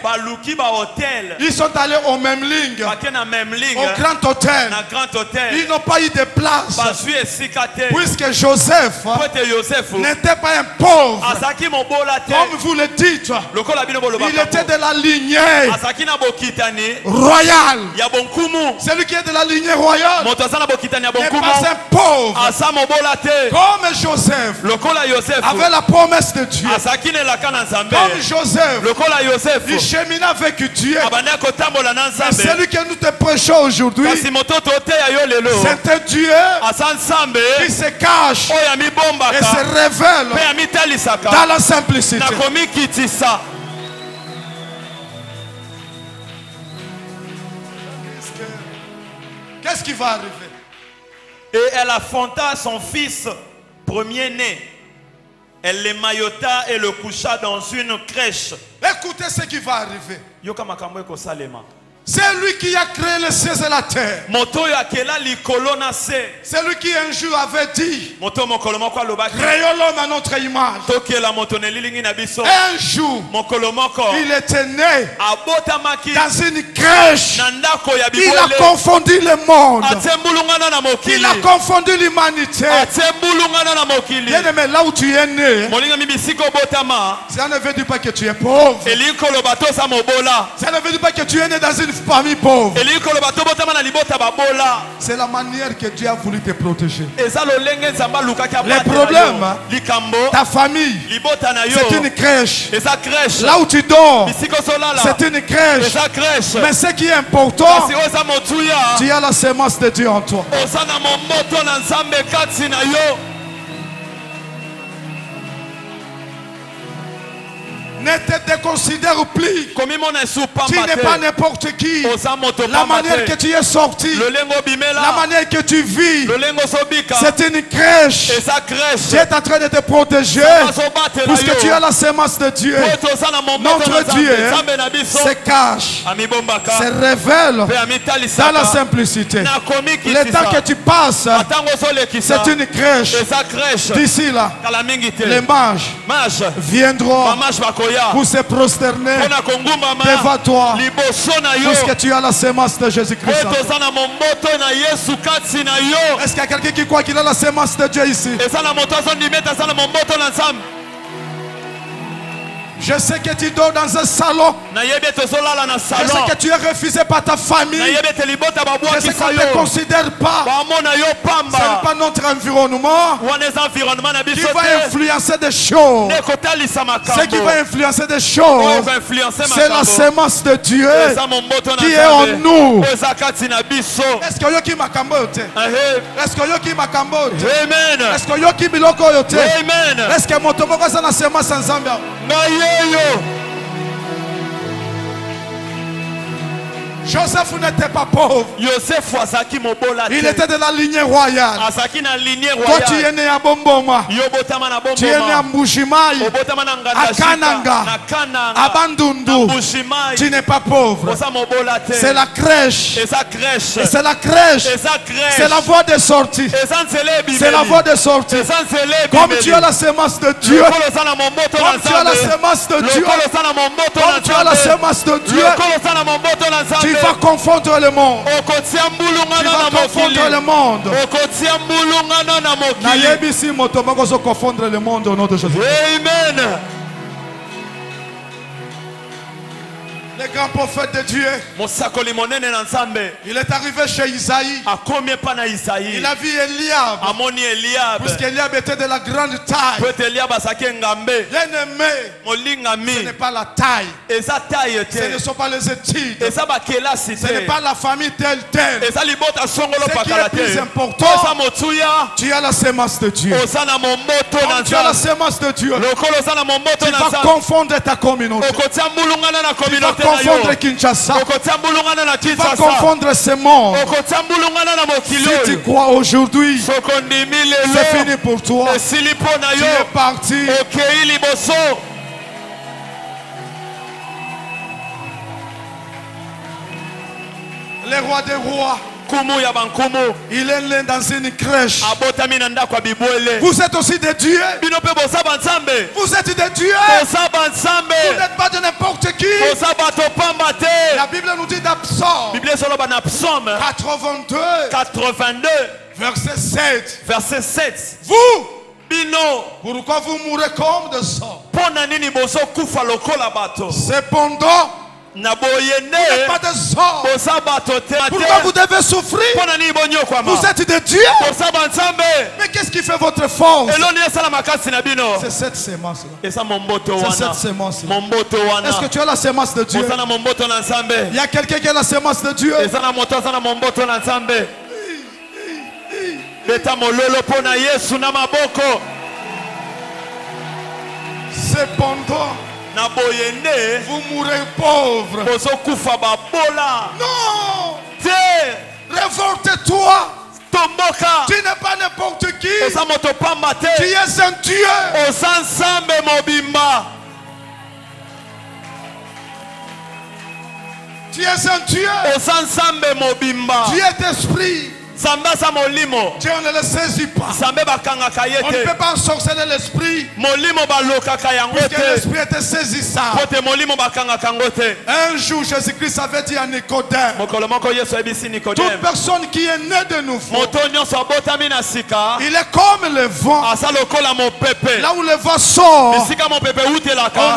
Ils sont allés au même ligne, au grand hôtel. Ils n'ont pas eu de place. Puisque Joseph n'était pas un pauvre. Comme vous le dites, il était de la lignée royale. Celui qui est de la lignée royale n'est pas un pauvre. Comme Joseph avait la promesse de Dieu. Comme Joseph, il cheminait avec Dieu. Mais celui que nous te prêchons aujourd'hui, c'est un Dieu qui se cache et se révèle dans la simplicité. Qu'est-ce qui va arriver? Et elle affronta son fils premier-né. Elle l'émaillota et le coucha dans une crèche. Écoutez ce qui va arriver. C'est lui qui a créé les cieux et la terre. C'est lui qui un jour avait dit, créons l'homme à notre image. Un jour, il était né dans une crèche. Il a confondu le monde. Il a confondu l'humanité. Bien aimé, là où tu es né, ça ne veut dire pas que tu es pauvre. Ça ne veut dire pas que tu es né dans une famille pauvre. C'est la manière que Dieu a voulu te protéger. Les problèmes, ta famille, c'est une crèche. Là où tu dors, c'est une crèche. Mais ce qui est important, tu as la sémence de Dieu en toi. Ne te déconsidère plus. Tu n'es pas n'importe qui. La manière que tu es sorti, la manière que tu vis, c'est une crèche. Dieu est en train de te protéger puisque tu as la sémence de Dieu. Notre Dieu se cache, se révèle dans la simplicité. Le temps que tu passes, c'est une crèche. D'ici là, les mages viendront pour se prosterner devant toi, puisque tu as la sémence de Jésus-Christ. Est-ce qu'il y a quelqu'un qui croit qu'il a la sémence de Dieu ici? Je sais que tu dors dans un salon. Je sais que tu es refusé par ta famille. Je sais qu'on ne te considère pas. Ce n'est pas notre environnement qui va influencer des choses. Ce qui va influencer des choses, c'est la sémence de Dieu qui est en nous. Est-ce que yoki makambo yote? Est-ce que yoki makambo yote? Est-ce que yoki biloko yote? Est-ce que motomoko sa na sémence ensemble? Joseph n'était pas pauvre. Il était de la lignée royale. Toi tu es né à Bomboma. Tu es né à Mbujimayi, à Kananga, à Bandundu. Tu n'es pas pauvre. C'est la crèche. C'est la crèche. C'est la voie de sortie. C'est la voie de sortie. Comme tu as la sémence de Dieu, comme tu as la sémence de Dieu, comme tu as la sémence de Dieu, tu vas confondre le monde. Tu vas confondre le monde. Nayebi motomoko zo confondre le monde au nom de Jésus. Amen. Le grand prophète de Dieu, il est arrivé chez Isaïe. Il a vu Eliab. Puisqu'Eliab était de la grande taille. Bien-aimé, ce n'est pas la taille. Ce ne sont pas les études. Ce n'est pas la famille telle. Ce qui est plus important, tu as la sémence de Dieu. Quand tu as la sémence de Dieu, tu vas confondre ta communauté. Tu vas confondre Kinshasa. Tu vas confondre ce monde. Si tu crois aujourd'hui, c'est fini pour toi. Tu es parti. Le roi des rois. Il est né dans une crèche. Vous êtes aussi des dieux. Vous êtes des dieux. Vous n'êtes pas de n'importe qui. La Bible nous dit d'Absaume 82 verset 7. Vous, pourquoi vous mourrez comme des hommes? Cependant, vous n'êtes pas des hommes. Pourquoi vous devez souffrir? Vous êtes des dieux. Mais qu'est-ce qui fait votre force? C'est cette sémence-là. C'est cette sémence-là. Est-ce que tu as la sémence de Dieu? Il y a quelqu'un qui a la sémence de Dieu. Cependant, vous mourrez pauvre. Non. Révolte-toi. Tu n'es pas n'importe qui. Tu es un Dieu. Tu es un Dieu. Tu es d'esprit. Dieu ne le saisit pas. On ne peut pas ensorceler l'esprit. Puisque l'esprit était saisissant. Un jour, Jésus-Christ avait dit à Nicodème: toute personne qui est née de nouveau, il est comme le vent. Là où le vent sort, on ne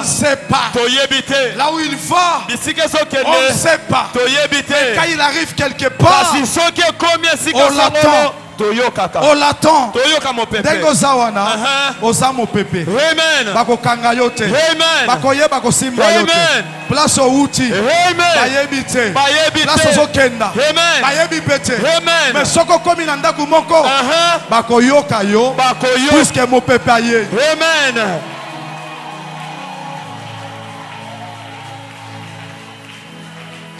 sait pas. Là où il va, on ne sait pas. Et quand il arrive quelque part, on l'attend. On l'attend. Dès ozawana, ozamo pepe. Bako kanga yote. Bako ye bako simba yote. Place au outil. Bayebite. Place au zokenda. Bayebi bete. Mais soko komi nanda kumoko. Bako yoka yo. Puisque mo pepe aye. Amen.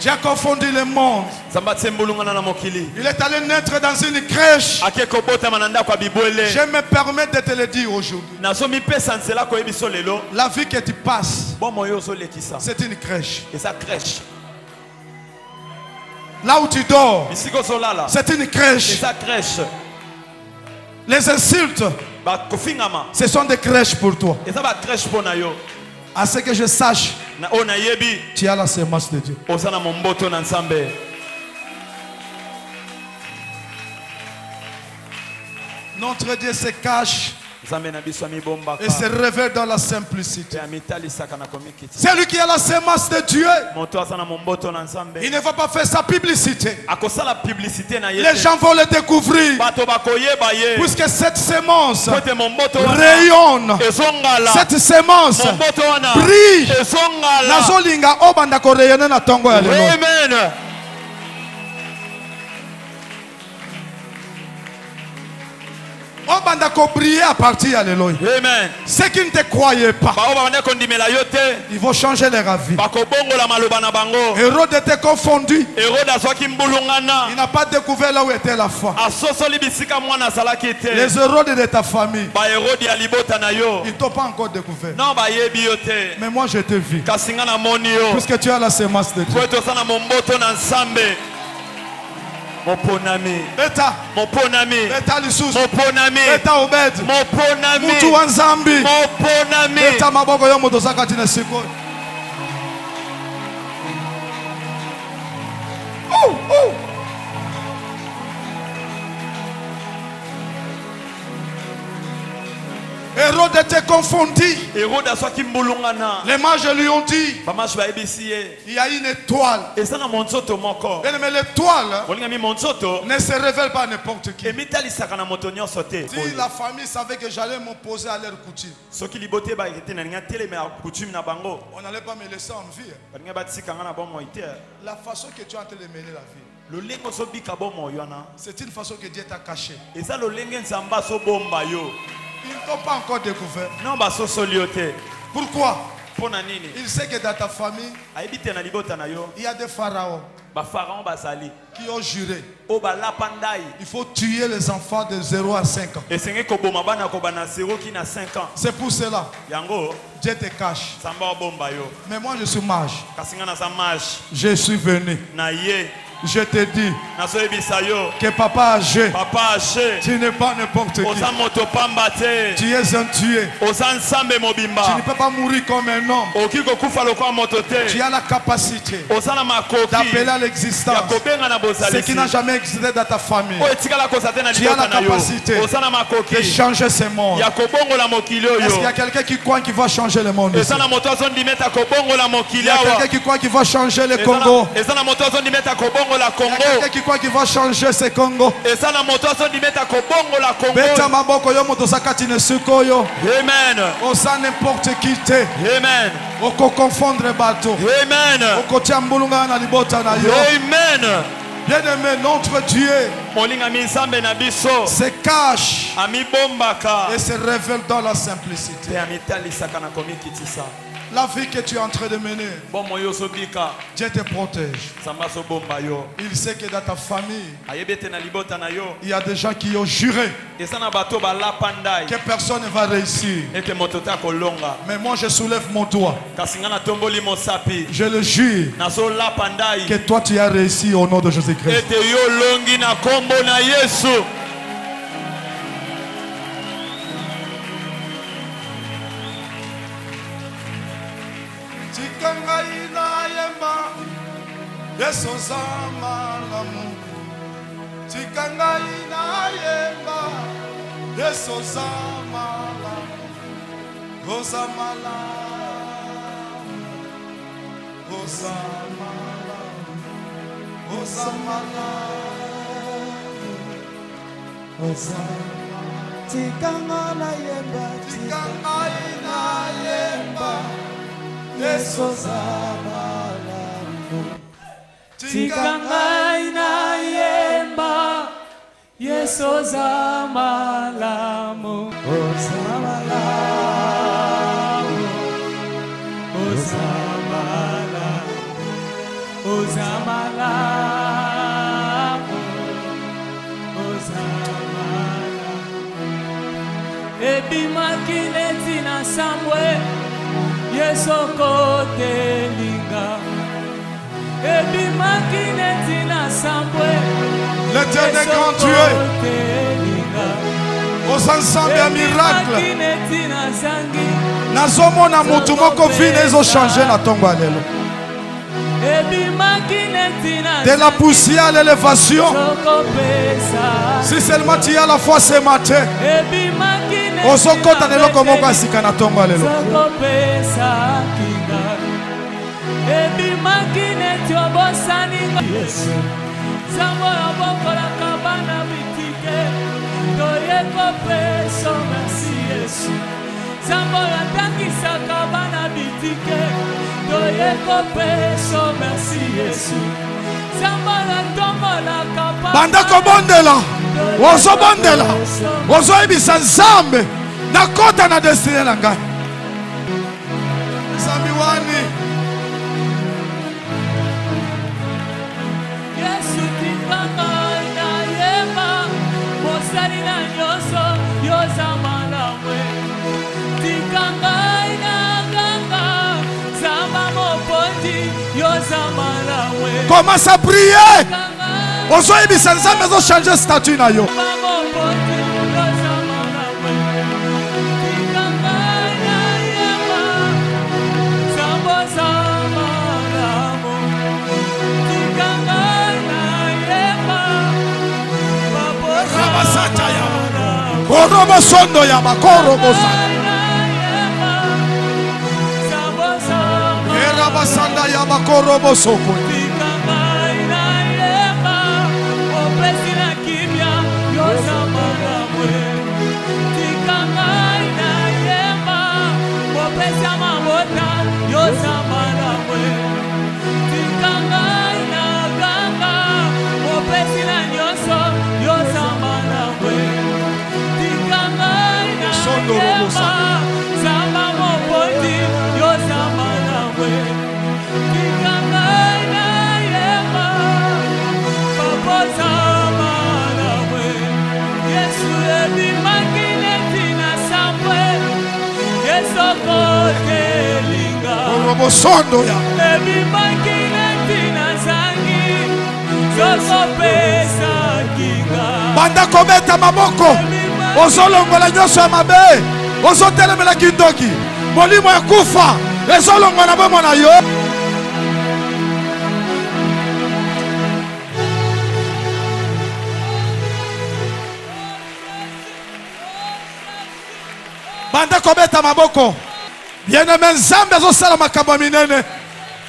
J'ai confondu le monde. Il est allé naître dans une crèche. Je me permets de te le dire aujourd'hui. La vie que tu passes, c'est une crèche. Là où tu dors, c'est une crèche. Les insultes, ce sont des crèches pour toi. À ce que je sache, tu as la sémence de Dieu. Notre Dieu se cache et se révèle dans la simplicité. C'est lui qui a la sémence de Dieu. Il ne va pas faire sa publicité. Les gens vont le découvrir. Puisque cette sémence rayonne. Cette sémence brille. Amen. On va briller à partir Alléluia. Amen. Ceux qui ne te croyaient pas, ils vont changer leur avis. Hérode était confondu. Il n'a pas découvert là où était la foi. Les Hérodes de ta famille, ils ne t'ont pas encore découvert. Mais moi je te vis. Puisque tu as la sémence de Dieu. Mon ponami, mon ponami, mon ponami, Obed, mon ponami, Mutu Wanzambi, mon ponami, maboko yo moto zakati na siko. Hérode était confondu. Les mages lui ont dit: il y a une étoile. Mais l'étoile ne se révèle pas à n'importe qui. Si la famille savait que j'allais m'opposer à leur coutume, on n'allait pas me laisser en vie. La façon que tu es en train de mener la vie, c'est une façon que Dieu t'a caché. Ils ne t'ont pas encore découvert. Pourquoi? Il sait que dans ta famille, il y a des pharaons qui ont juré: il faut tuer les enfants de 0 à 5 ans. C'est pour cela Dieu te cache. Mais moi je suis mage. Je suis venu Je te dis que papa âgé, tu n'es pas n'importe qui. Tu es un tué. Tu ne peux pas mourir comme un homme. Tu as la capacité d'appeler à l'existence ce qui n'a jamais existé dans ta famille. Tu as la capacité de changer ce monde. Est-ce qu'il y a quelqu'un qui croit qu'il va changer le monde ici? Il y a quelqu'un qui croit qu'il va changer le Congo. Il y a quelqu'un qui croit qu'il va changer ce Congo. Amen. Osa n'importe qui te. Amen. Oko confondre bateau. Amen. Oko tiambulunga na libota na yo. Amen. Bien-aimé, notre Dieu se cache et se révèle dans la simplicité. La vie que tu es en train de mener, Dieu te protège. Il sait que dans ta famille, il y a des gens qui ont juré que personne ne va réussir. Mais moi je soulève mon doigt. Je le jure que toi tu as réussi au nom de Jésus-Christ. Yesu zamalamu, tikanga ina yemba. Yesu zamalamu, ozamalamu, ozamalamu, ozamalamu, ozamalamu. Tikanga na yemba, tikanga ina yemba. Yesu zamalamu. Tikanga ina yemba, Yesu zamalamu, ozamalamu, ozamalamu, ozamalamu, ozamalamu. Ebimaki leti na sambwe, Yesu kotelinga. L'éternel grand Dieu, aux ensembles à miracle, nazomona mutu moko vine ezo changer na tongo alelo. De la poussière à l'élévation. Si seulement tu as la foi ce matin, ozokota nelo komoko asika na tongo alelo. Zamora bokola kabana bitike, toyeko peso merci Yesu. Zamora tangisa kabana bitike, toyeko peso merci Yesu. Zamora tomola kabana. Banda kobondela, wozo bondela, wozo ebisa Nzambe, nakota na destiny na ngai. Nzambi wani. Commence à prier. Aujourd'hui, il s'en a changé de statut. Korobo sondo ya makorobo sa. Era basanda ya makorobo soko. Sondo ya. Banda kometa maboko. Ozolongola nyonso ya mabe. Ozotelemela kindoki. Molimo ya kufa. Ezolongola bomo na yo. Banda kometa maboko. Bien-aimé Nzambe azosala makambo minene.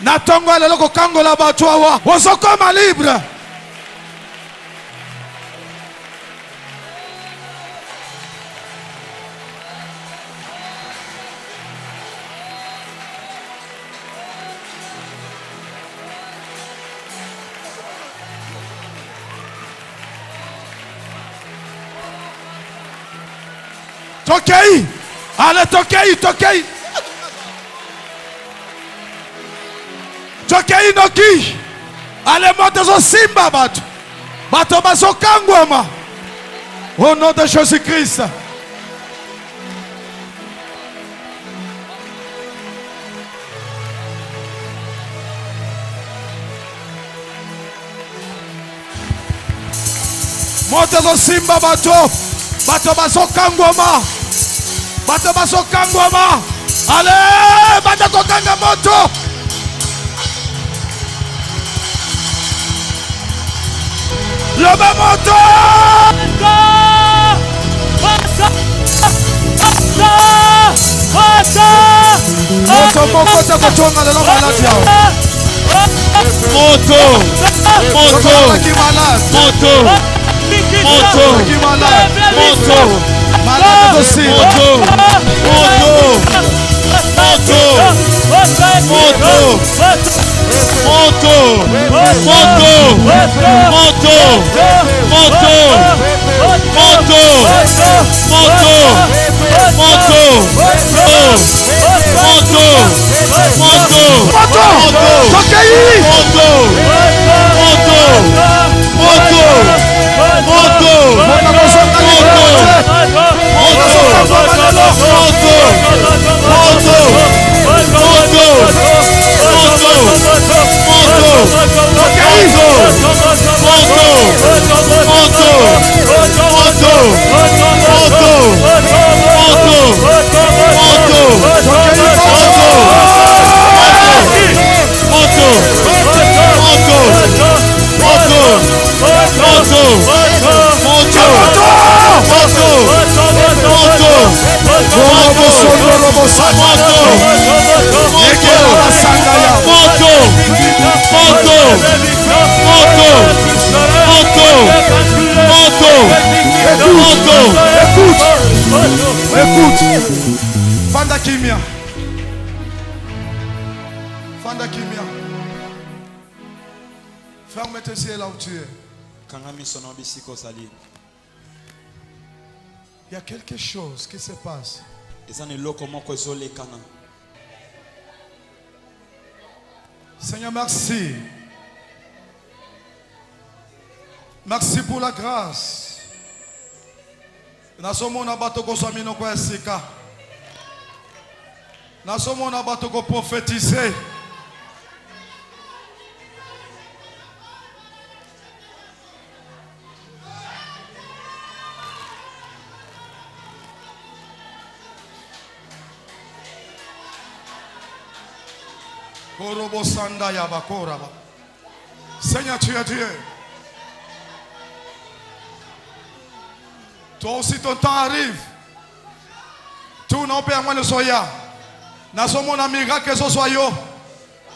Na tongo lelo kokangola bato awa. Ozokoma libre. Tokei. Allez, Tokei, Tokei. Tokei noki. Allez, monte zo simba bato. Bato baso kangwama. Au nom de Jésus-Christ. Monte zo simba bato. Bato baso kangwama. Bato baso kangwama. Allez, bato kokanga moto. Loba moto. Moto moko te kochonga lelo maladi yao. Moto. Moto. Moto. Moto. Moto. Malade aussi. Moto. Moto. Moto. Moto. Moto. Moto. Moto. Moto. Moto. Moto. Moto. Moto. Moto. Moto. Tokei. Moto. Moto. Moto. Moto. Écoute. Fanda kimia. Fanda kimia. Ferme tes yeux là où tu es. Il y a quelque chose qui se passe. Seigneur, merci. Merci pour la grâce. Nasomona batoko samino kwa esika. Nasomona batoko prophétiser. Korobo sanda ya bakora. Seigneur, tu es Dieu. Toi aussi ton temps arrive. Tout non père moi le soya. Nous sommes un miracle que ce soit yo.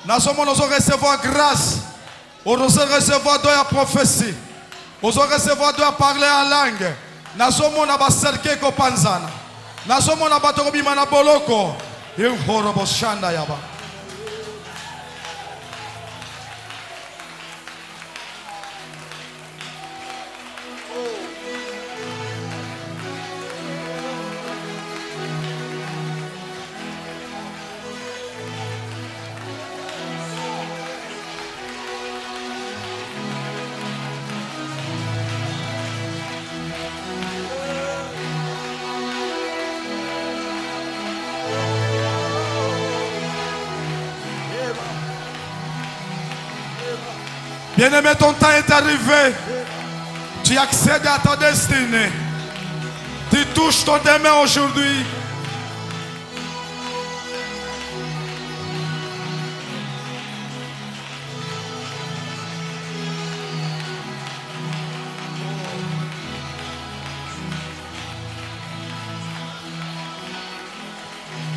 Nous sommes recevoir grâce. On recevoir de la prophétie. On recevoir de parler en langue. Nous sommes un cercle ko panzana. Nous sommes un batobi mana boloko. Il horobo shanda yaba. Bien-aimé, ton temps est arrivé. Tu accèdes à ta destinée. Tu touches ton demain aujourd'hui.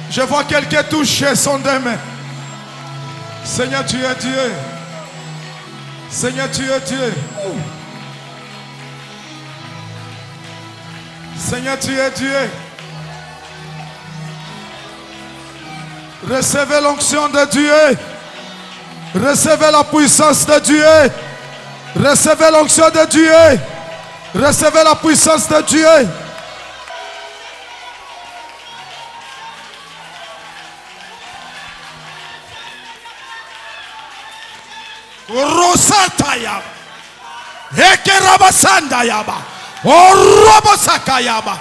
Je vois quelqu'un toucher son demain. Seigneur, tu es Dieu. Seigneur, tu es Dieu. Seigneur, tu es Dieu. Recevez l'onction de Dieu. Recevez la puissance de Dieu. Recevez l'onction de Dieu. Recevez la puissance de Dieu. Rosata yaba, Ekerabasanda yaba, Orobosaka yaba.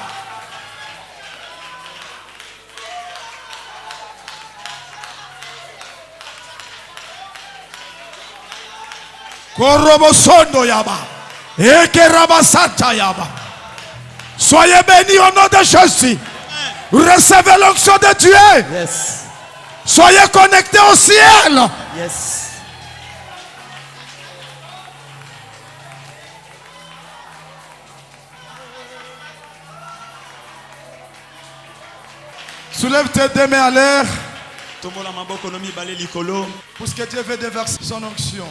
Korobosondo yaba, Ekerabasata yaba. Soyez bénis au nom de Jésus. Recevez l'onction de Dieu. Yes. Soyez connectés au ciel. Yes. Soulève tes deux mains à l'air. Pour ce que Dieu veut déverser son onction.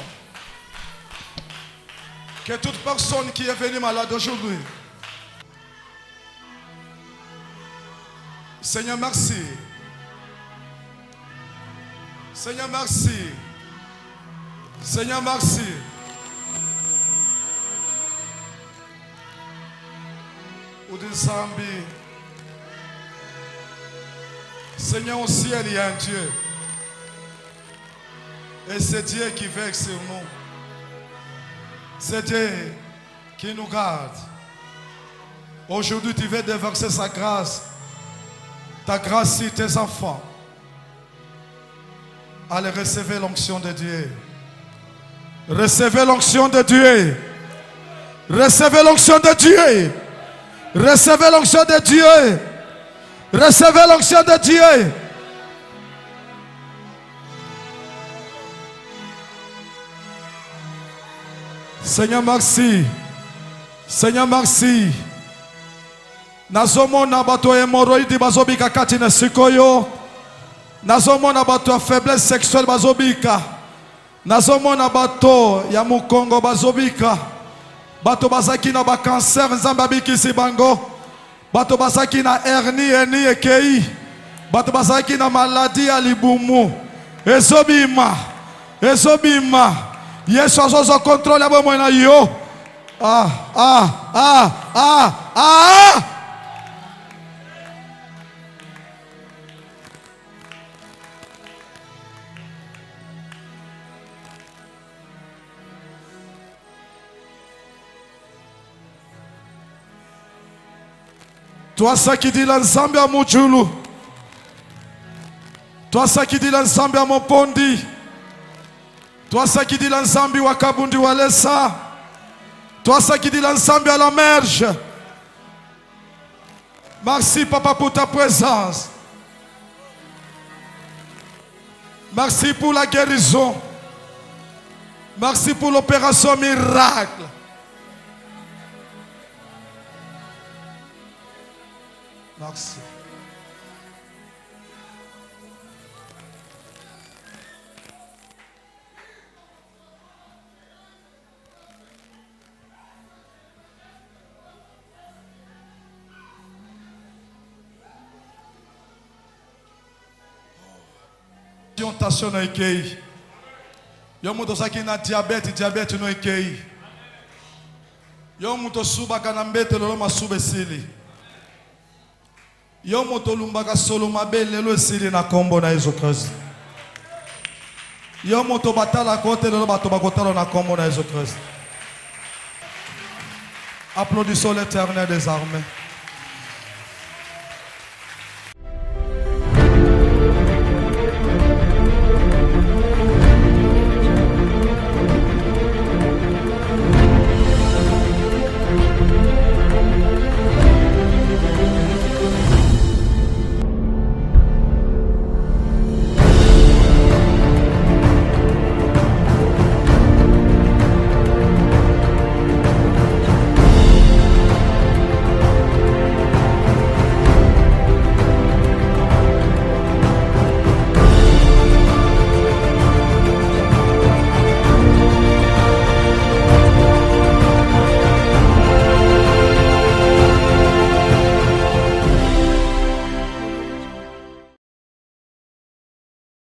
Que toute personne qui est venue malade aujourd'hui, Seigneur, merci. Seigneur, merci. Seigneur, merci. Udinsambi. Seigneur, au ciel, il y a un Dieu. Et c'est Dieu qui veille sur nous. C'est Dieu qui nous garde. Aujourd'hui, tu veux déverser sa grâce. Ta grâce sur tes enfants. Allez, recevez l'onction de Dieu. Recevez l'onction de Dieu. Recevez l'onction de Dieu. Recevez l'onction de Dieu. Recevez l'onction de Dieu. Seigneur, merci. Seigneur, merci. Nazomona bato hémorroïde bazobika kati na sikoyo. Nazomona bato faiblesse sexuelle bazobika. Nazomona bato ya mukongo bazobika. Bato bazaki na ba cancer nzamba bikisi bango. Bato basaki na hernie eni ekei. Bato basaki na maladie ya libumu. Ezobima. Ezobima. Yesu azozo contrôle abo mwana yo. Toi ça qui dit l'ensemble à Mujulu. Toi ça qui dit l'ensemble à Mopondi. Toi ça qui dit l'ensemble à Kabundi Walesa. Toi ça qui dit l'ensemble à la merge. Merci papa pour ta présence. Merci pour la guérison. Merci pour l'opération miracle. Merci. Tentation na ikei. Yo muto saki na diabete no ikei. Yo muto suba kana mbete lolo masube sili. Yo moto lumbaka solo mabele lo sili na kombo na Yesu Kristo. Yo moto batala kote lelo bato bakotala na kombo na Yesu Kristo. Applaudissons l'Éternel des armées.